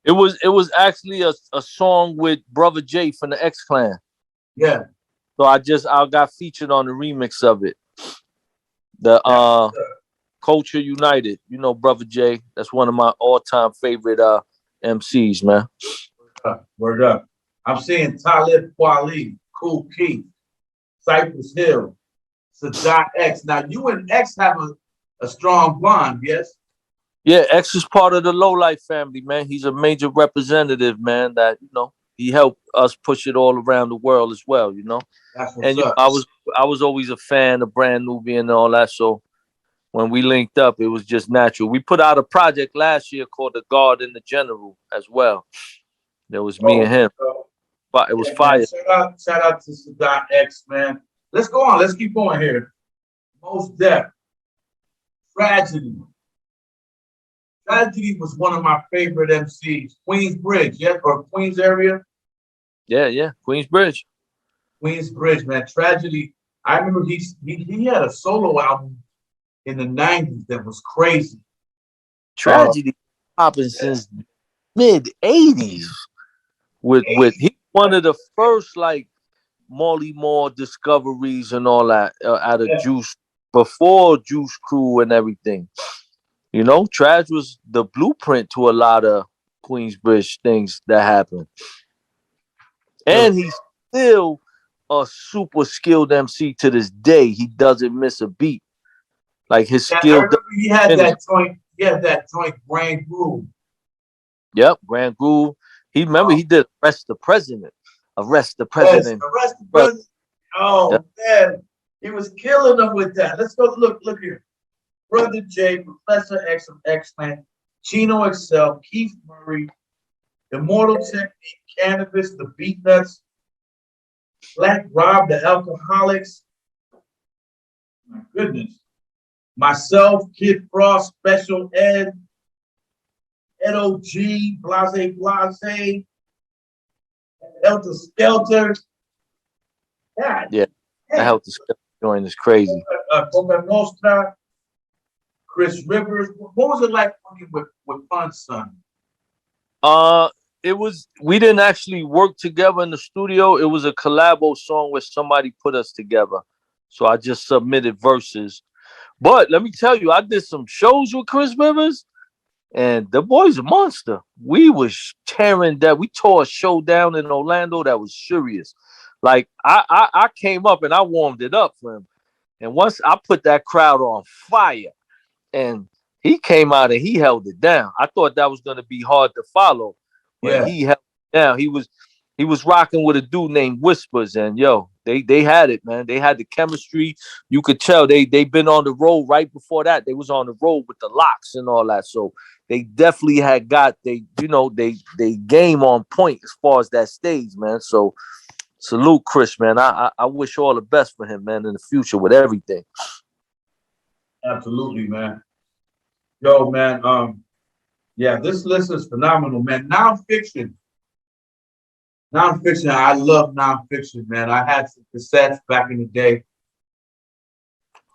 It was actually a song with Brother Jay from the X Clan. Yeah. So I got featured on the remix of it. The Culture United, Brother Jay. That's one of my all-time favorite MCs, man. Word up. I'm seeing Talib Kweli, Kool Keith, Cypress Hill, Sadat X. Now you and X have a strong bond, yes? Yeah, X is part of the Low Life family, man. He's a major representative, man, that, he helped us push it all around the world as well, That's what's and up. I was always a fan of Brand Nubian and all that. So when we linked up, it was just natural. We put out a project last year called The Guard and the General as well. There was me and him. But it was fire. Man, shout out to Sadat X, man. Let's go on. Let's keep going here. Mos Def, Tragedy. Tragedy was one of my favorite MCs. Queensbridge, yeah, or Queens area. Yeah, Queensbridge. Queensbridge, man. Tragedy. I remember he had a solo album in the 90s that was crazy. Tragedy popping since mid 80s. With he one of the first like Molly Moore discoveries and all that out of Juice before Juice Crew and everything. Trag was the blueprint to a lot of Queensbridge things that happened. And he's still a super skilled MC to this day. He doesn't miss a beat. Like his Yeah, I skill. remember he had that joint. He had that joint Grand Groove. Yep, Grand Groove. He remember he did Arrest the President. Arrest the President. Yes, Arrest the President. Oh yep. man, he was killing them with that. Let's go look here. Brother J, Professor X of X-Land, Chino Excel, Keith Murray, Immortal Technique, Cannabis, the Beatnuts, Black Rob, the Alcoholics. My goodness. Myself, Kid Frost, Special Ed, NOG, Blase Blase, Helter Skelter. God. Yeah, the Helter Skelter joint is crazy. Coca Nostra, Chris Rivers. What was it like working with Fun's son? It was, we didn't actually work together in the studio. It was a collabo song where somebody put us together. So I just submitted verses. But let me tell you, I did some shows with Chris Rivers, and the boy's a monster. We was tearing that. We tore a show down in Orlando that was serious. Like I came up and I warmed it up for him. And once I put that crowd on fire, and he came out and he held it down. I thought that was gonna be hard to follow, but he held it down. He was rocking with a dude named Whispers, and yo, they had it, man. They had the chemistry. You could tell they've been on the road right before that. They was on the road with the Locks and all that. So they definitely had got they game on point as far as that stage, man. So salute Chris, man. I wish all the best for him, man, in the future with everything. Absolutely, man. Yo, man. Yeah, this list is phenomenal, man. Nonfiction. I love nonfiction, man. I had some cassettes back in the day.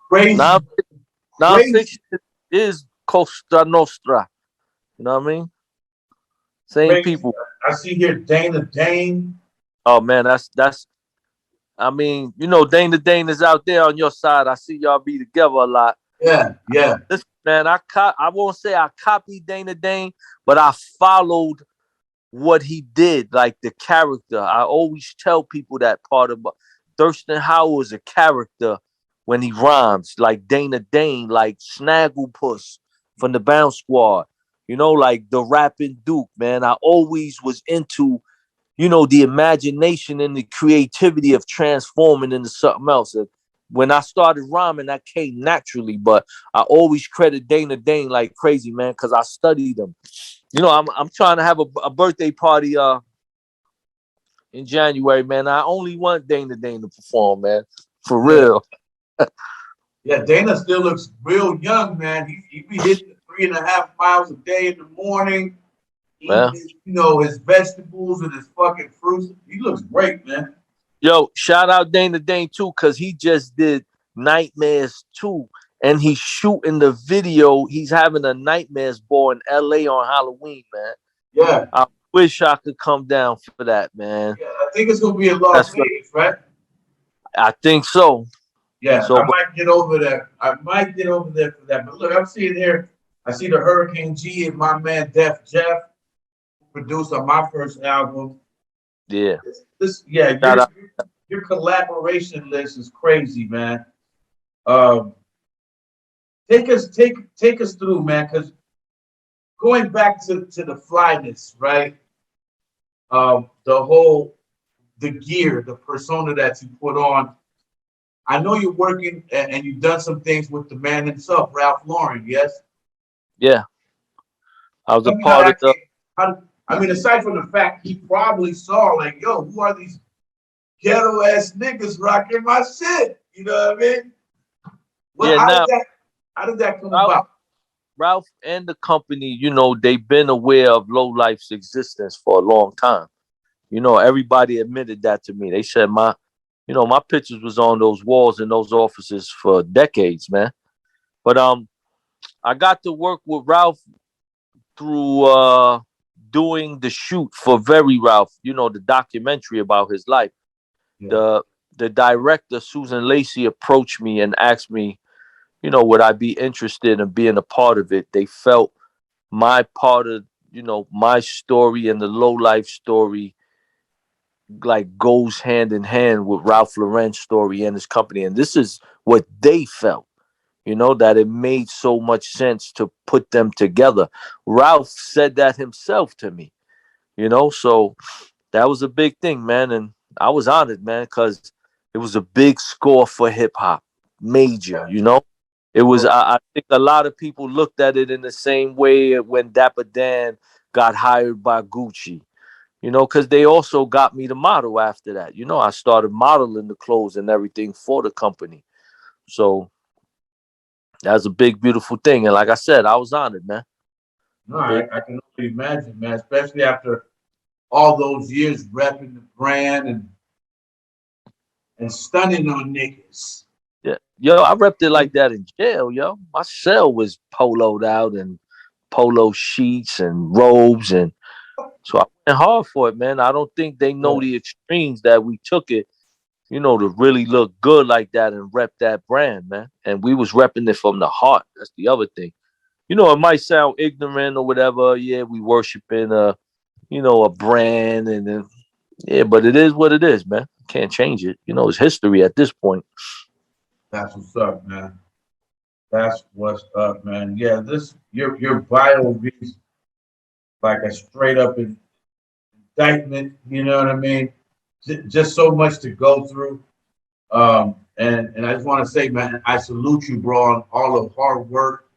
Crazy. Nonfiction is Costa Nostra. You know what I mean? Same crazy people. I see here Dana Dane. Oh man, that's. I mean, Dana Dane is out there on your side. I see y'all be together a lot. Yeah. Listen, man, I won't say I copied Dana Dane, but I followed what he did, like the character. I always tell people that part about Thurston Howard is a character when he rhymes, like Dana Dane, like Snagglepuss from the Bounce Squad, like the rapping Duke, man. I always was into, the imagination and the creativity of transforming into something else. And when I started rhyming, that came naturally, but I always credit Dana Dane like crazy, man, because I studied him. I'm trying to have a birthday party in January, man. I only want Dana Dane to perform, man. For real. Yeah, Dana still looks real young, man. He be hitting 3.5 miles a day in the morning. His vegetables and his fucking fruits. He looks great, man. Yo, shout out Dana Dane too, because he just did Nightmares 2. And he's shooting the video. He's having a Nightmares ball in LA on Halloween, man. Yeah. I wish I could come down for that, man. Yeah, I think it's going to be in Las Vegas, right? I think so. Yeah, so, I might get over there. For that. But look, I'm seeing here, I see the Hurricane G and my man Def Jeff, who produced on my first album. Yeah. Your collaboration list is crazy, man. Take us through, man, because going back to the flyness, right? The gear, the persona that you put on. I know you're working and you've done some things with the man himself, Ralph Lauren, yes? Yeah. I was a part of aside from the fact he probably saw, like, yo, who are these ghetto ass niggas rocking my shit? You know what I mean? Well, how did that come about? Ralph and the company, they've been aware of Low Life's existence for a long time. Everybody admitted that to me. They said my pictures was on those walls in those offices for decades, man. But I got to work with Ralph through doing the shoot for Very Ralph, the documentary about his life. Yeah. The director, Susan Lacey, approached me and asked me, would I be interested in being a part of it? They felt my part of, my story and the Low Life story like goes hand in hand with Ralph Lauren's story and his company. And this is what they felt, you know, that it made so much sense to put them together. Ralph said that himself to me, you know, so that was a big thing, man. And I was honored, man, because it was a big score for hip hop, major, you know. It was, I think a lot of people looked at it in the same way when Dapper Dan got hired by Gucci, you know, because they also got me the model after that. You know, I started modeling the clothes and everything for the company. So that was a big, beautiful thing. And like I said, I was honored, man. No, I can only imagine, man, especially after all those years repping the brand and stunning on niggas. Yeah. Yo, I repped it like that in jail, yo. My cell was poloed out and polo sheets and robes. And so I went hard for it, man. I don't think they know the extremes that we took it, you know, to really look good like that and rep that brand, man. And we was repping it from the heart. That's the other thing. You know, it might sound ignorant or whatever. Yeah, we worshiping you know, a brand and then yeah, but it is what it is, man. Can't change it. You know, it's history at this point. That's what's up, man. That's what's up, man. Yeah, this your bio reads like a straight up indictment. You know what I mean? Just so much to go through. And I just want to say, man, I salute you, bro, on all the hard work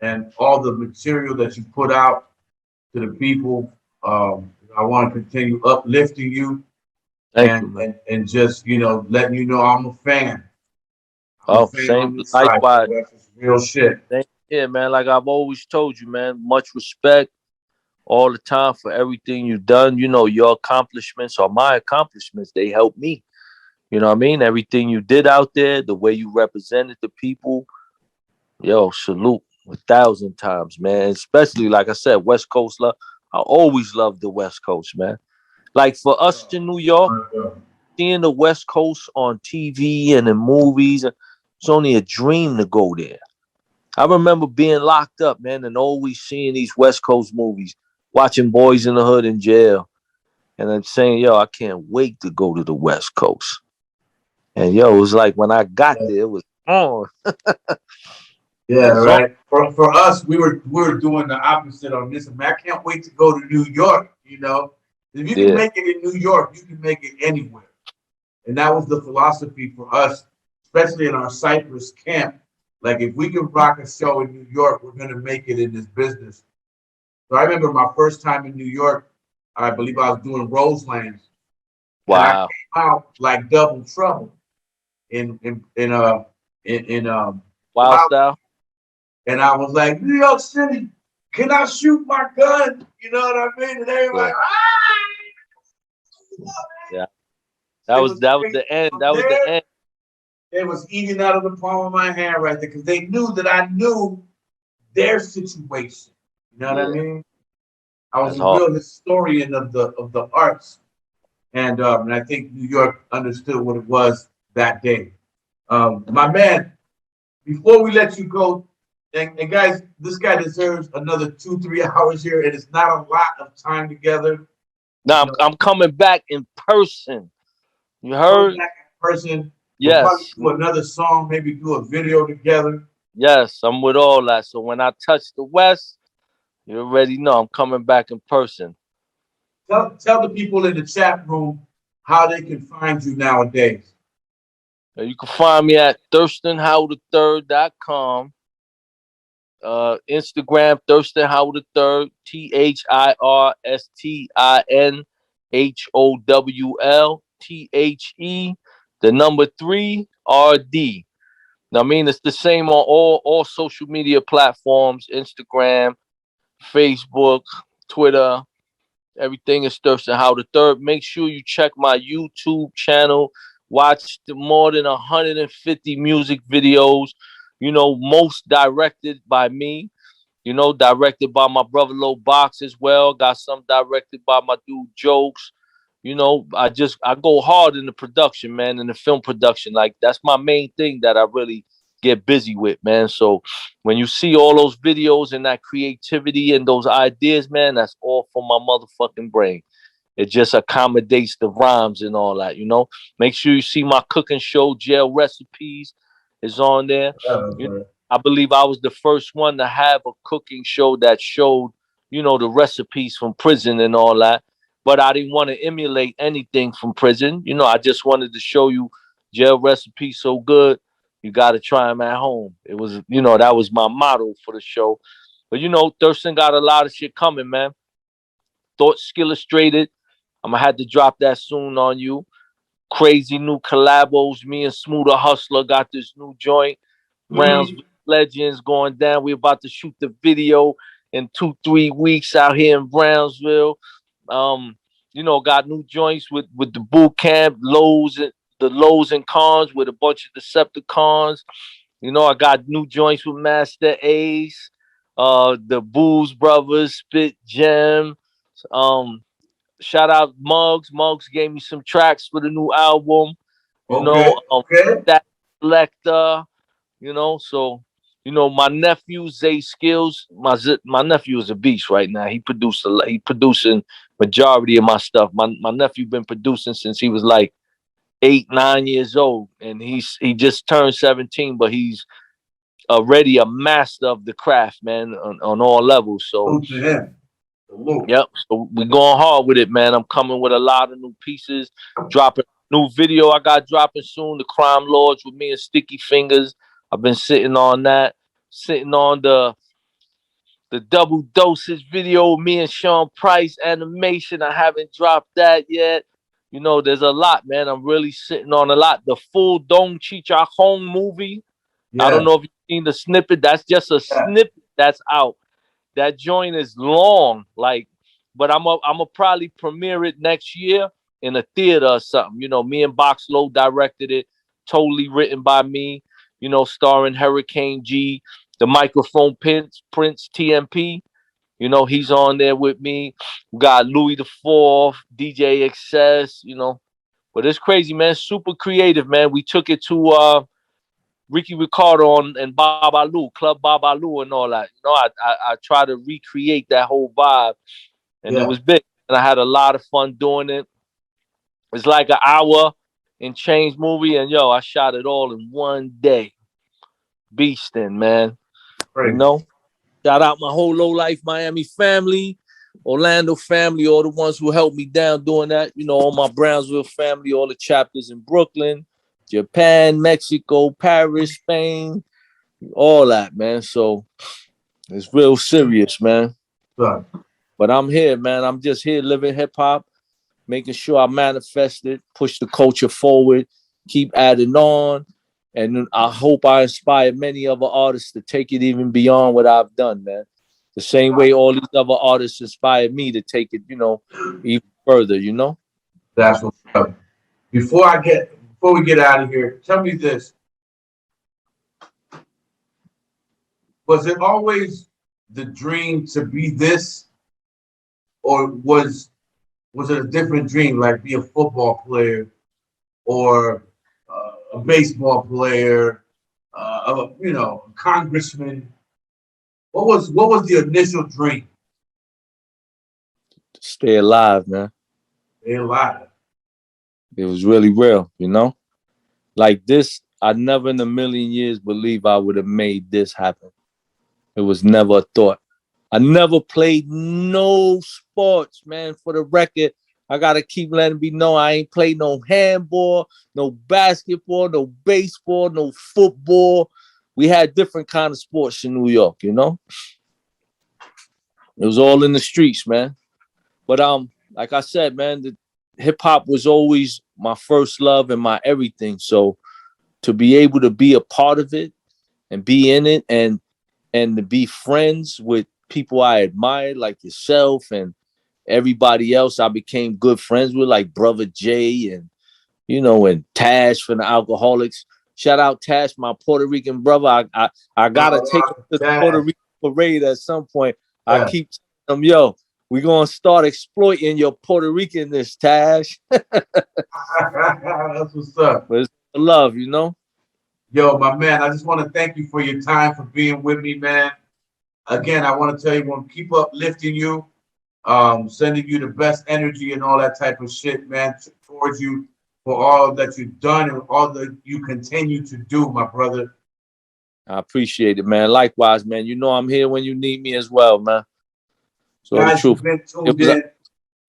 and all the material that you put out to the people. I want to continue uplifting you Thank you, man. and just, you know, letting you know I'm a fan. Oh, same likewise. That's real shit. Yeah, man. Like I've always told you, man. Much respect all the time for everything you've done. You know, your accomplishments are my accomplishments. They help me. You know what I mean? Everything you did out there, the way you represented the people, yo, salute 1,000 times, man. Especially like I said, West Coast love. I always loved the West Coast, man. Like for us in New York, seeing the West Coast on TV and in movies, it's only a dream to go there. I remember being locked up, man, and always seeing these West Coast movies, watching Boys in the Hood in jail, and then saying, yo, I can't wait to go to the West Coast. And yo, it was like when I got there, it was on. Yeah, right. For us, we were doing the opposite on this. Man, I can't wait to go to New York. You know, if you can make it in New York, you can make it anywhere. And that was the philosophy for us, especially in our Cypress camp. Like, if we can rock a show in New York, we're gonna make it in this business. So I remember my first time in New York. I believe I was doing Roselands. Wow. And I came out like double trouble in Wild Style. And I was like, New York City, can I shoot my gun? You know what I mean? And everybody, yeah. That was the end. That was the end. It was eating out of the palm of my hand right there because they knew that I knew their situation. You know what I mean? I was a real historian of the arts, and I think New York understood what it was that day. My man, before we let you go, and guys, this guy deserves another 2-3 hours here, and it's not a lot of time together. Now I'm coming back in person. You heard? Back in person. Yes. We'll probably do another song, maybe do a video together. Yes, I'm with all that. So when I touch the West, you already know I'm coming back in person. Tell the people in the chat room how they can find you nowadays. You can find me at thurstonhowler3.com. Instagram, Thurston Howard III, THIRSTINHOWLTHE, the number 3RD. Now, I mean, it's the same on all social media platforms, Instagram, Facebook, Twitter. Everything is Thurston Howard III. Make sure you check my YouTube channel. Watch more than 150 music videos. You know, most directed by me. You know, directed by my brother Low Box as well. Got some directed by my dude Jokes. You know, I go hard in the production, man, in the film production. Like, that's my main thing that I really get busy with, man. So when you see all those videos and that creativity and those ideas, man, that's all from my motherfucking brain. It just accommodates the rhymes and all that, you know. Make sure you see my cooking show, Jail Recipes, is on there. You know, I believe I was the first one to have a cooking show that showed, you know, the recipes from prison and all that. But I didn't want to emulate anything from prison. You know, I just wanted to show you jail recipes so good, you got to try them at home. It was, you know, that was my motto for the show. But, you know, Thurston got a lot of shit coming, man. Thought Skillostrated. I'm going to have to drop that soon on you. Crazy new collabos. Me and Smoother Hustler got this new joint. Brownsville Legends going down. We're about to shoot the video in 2-3 weeks out here in Brownsville. You know, got new joints with the boot camp, the lows and cons with a bunch of Decepticons. You know, I got new joints with Master Ace, the Booze Brothers, Spit Gem. Shout out Muggs. Muggs gave me some tracks for the new album. You know, that Selector. You know, so you know my nephew Zay Skills. My nephew is a beast right now. He producing majority of my stuff. My nephew been producing since he was like 8-9 years old, and he just turned 17, but he's already a master of the craft, man, on all levels. So yep, so we're going hard with it, man. I'm coming with a lot of new pieces, dropping new video I got dropping soon, The Crime Lords with me and Sticky Fingers. I've been sitting on that, sitting on the double dosage video with me and Sean Price animation. I haven't dropped that yet. You know, there's a lot, man. I'm really sitting on a lot. The full Dong Chichahong movie. Yeah. I don't know if you've seen the snippet. That's just a snippet that's out. That joint is long, like, but I'm a probably premiere it next year in a theater or something. You know, me and Box Low directed it, totally written by me. You know, starring Hurricane G, the Microphone Prince TMP. You know, he's on there with me. We got Louis the Fourth, DJ Excess. You know, but it's crazy, man. Super creative, man. We took it to Ricky Ricardo and Babalu, Club Babalu and all that. You know, I try to recreate that whole vibe, and it was big. And I had a lot of fun doing it. It's like an hour and change movie, and yo, I shot it all in one day. Beastin', man. Crazy. You know, shout out my whole Low Life Miami family, Orlando family, all the ones who helped me down doing that. You know, all my Brownsville family, all the chapters in Brooklyn, Japan, Mexico, Paris, Spain, all that, man. So it's real serious, man. Right. But I'm here, man. I'm just here living hip hop, making sure I manifest it, push the culture forward, keep adding on. And I hope I inspire many other artists to take it even beyond what I've done, man. The same way all these other artists inspired me to take it, you know, even further, you know? That's what's up. Before we get out of here, tell me this. Was it always the dream to be this? Or was it a different dream, like be a football player or a baseball player, you know, a congressman? What was the initial dream? Stay alive, man. Stay alive. It was really real, you know? Like this, I never in a million years believe I would have made this happen. It was never a thought. I never played no sports, man. For the record, I gotta keep letting me know I ain't played no handball, no basketball, no baseball, no football. We had different kind of sports in New York, you know? It was all in the streets, man. But like I said, man, the hip hop was always my first love and my everything. So to be able to be a part of it and be in it and to be friends with people I admired, like yourself and everybody else I became good friends with, like Brother Jay and, you know, and Tash from the Alcoholics. Shout out Tash, my Puerto Rican brother. I gotta take him to the Puerto Rican parade at some point. Yeah. I keep telling him, yo, we're gonna start exploiting your Puerto Ricanness, Tash. That's what's up. But it's love, you know? Yo, my man, I just want to thank you for your time, for being with me, man. Again, I want to tell you, I want to keep uplifting you. Sending you the best energy and all that type of shit, man, towards you for all that you've done and all that you continue to do, my brother. I appreciate it, man. Likewise, man. You know I'm here when you need me as well, man. So Guys, the you've truth, been tuned in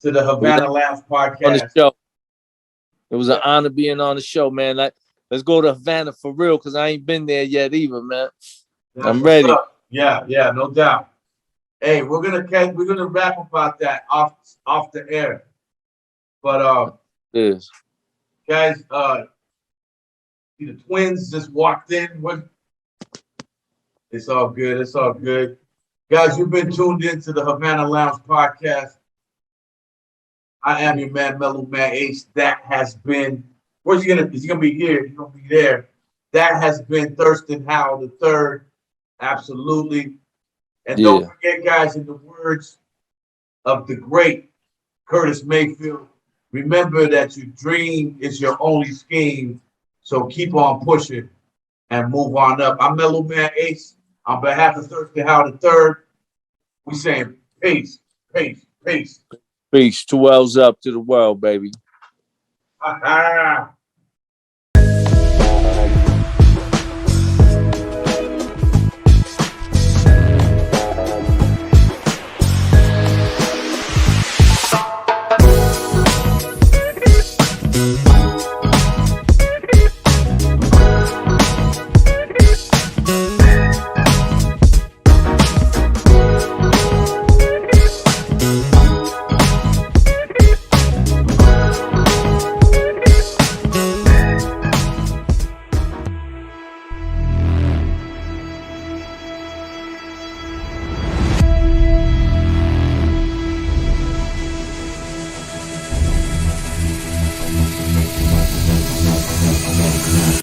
to the Havana Lounge on the podcast. show. It was an honor being on the show, man. Let's go to Havana for real, because I ain't been there yet either, man. I'm ready. Yeah, no doubt. Hey, we're gonna rap about that off the air. But Yes. guys, the twins just walked in. It's all good. It's all good. Guys, you've been tuned in to the Havana Lounge podcast. I am your man, Mellow Man H. That has been, is he gonna be here? He's gonna be there. That has been Thurston Howard III. Absolutely. And don't forget, guys, in the words of the great Curtis Mayfield, remember that your dream is your only scheme. So keep on pushing and move on up. I'm Mellow Man Ace. On behalf of Thurston Howard III, we saying peace, peace, peace. Peace. 2 L's up to the world, baby. Ha ha.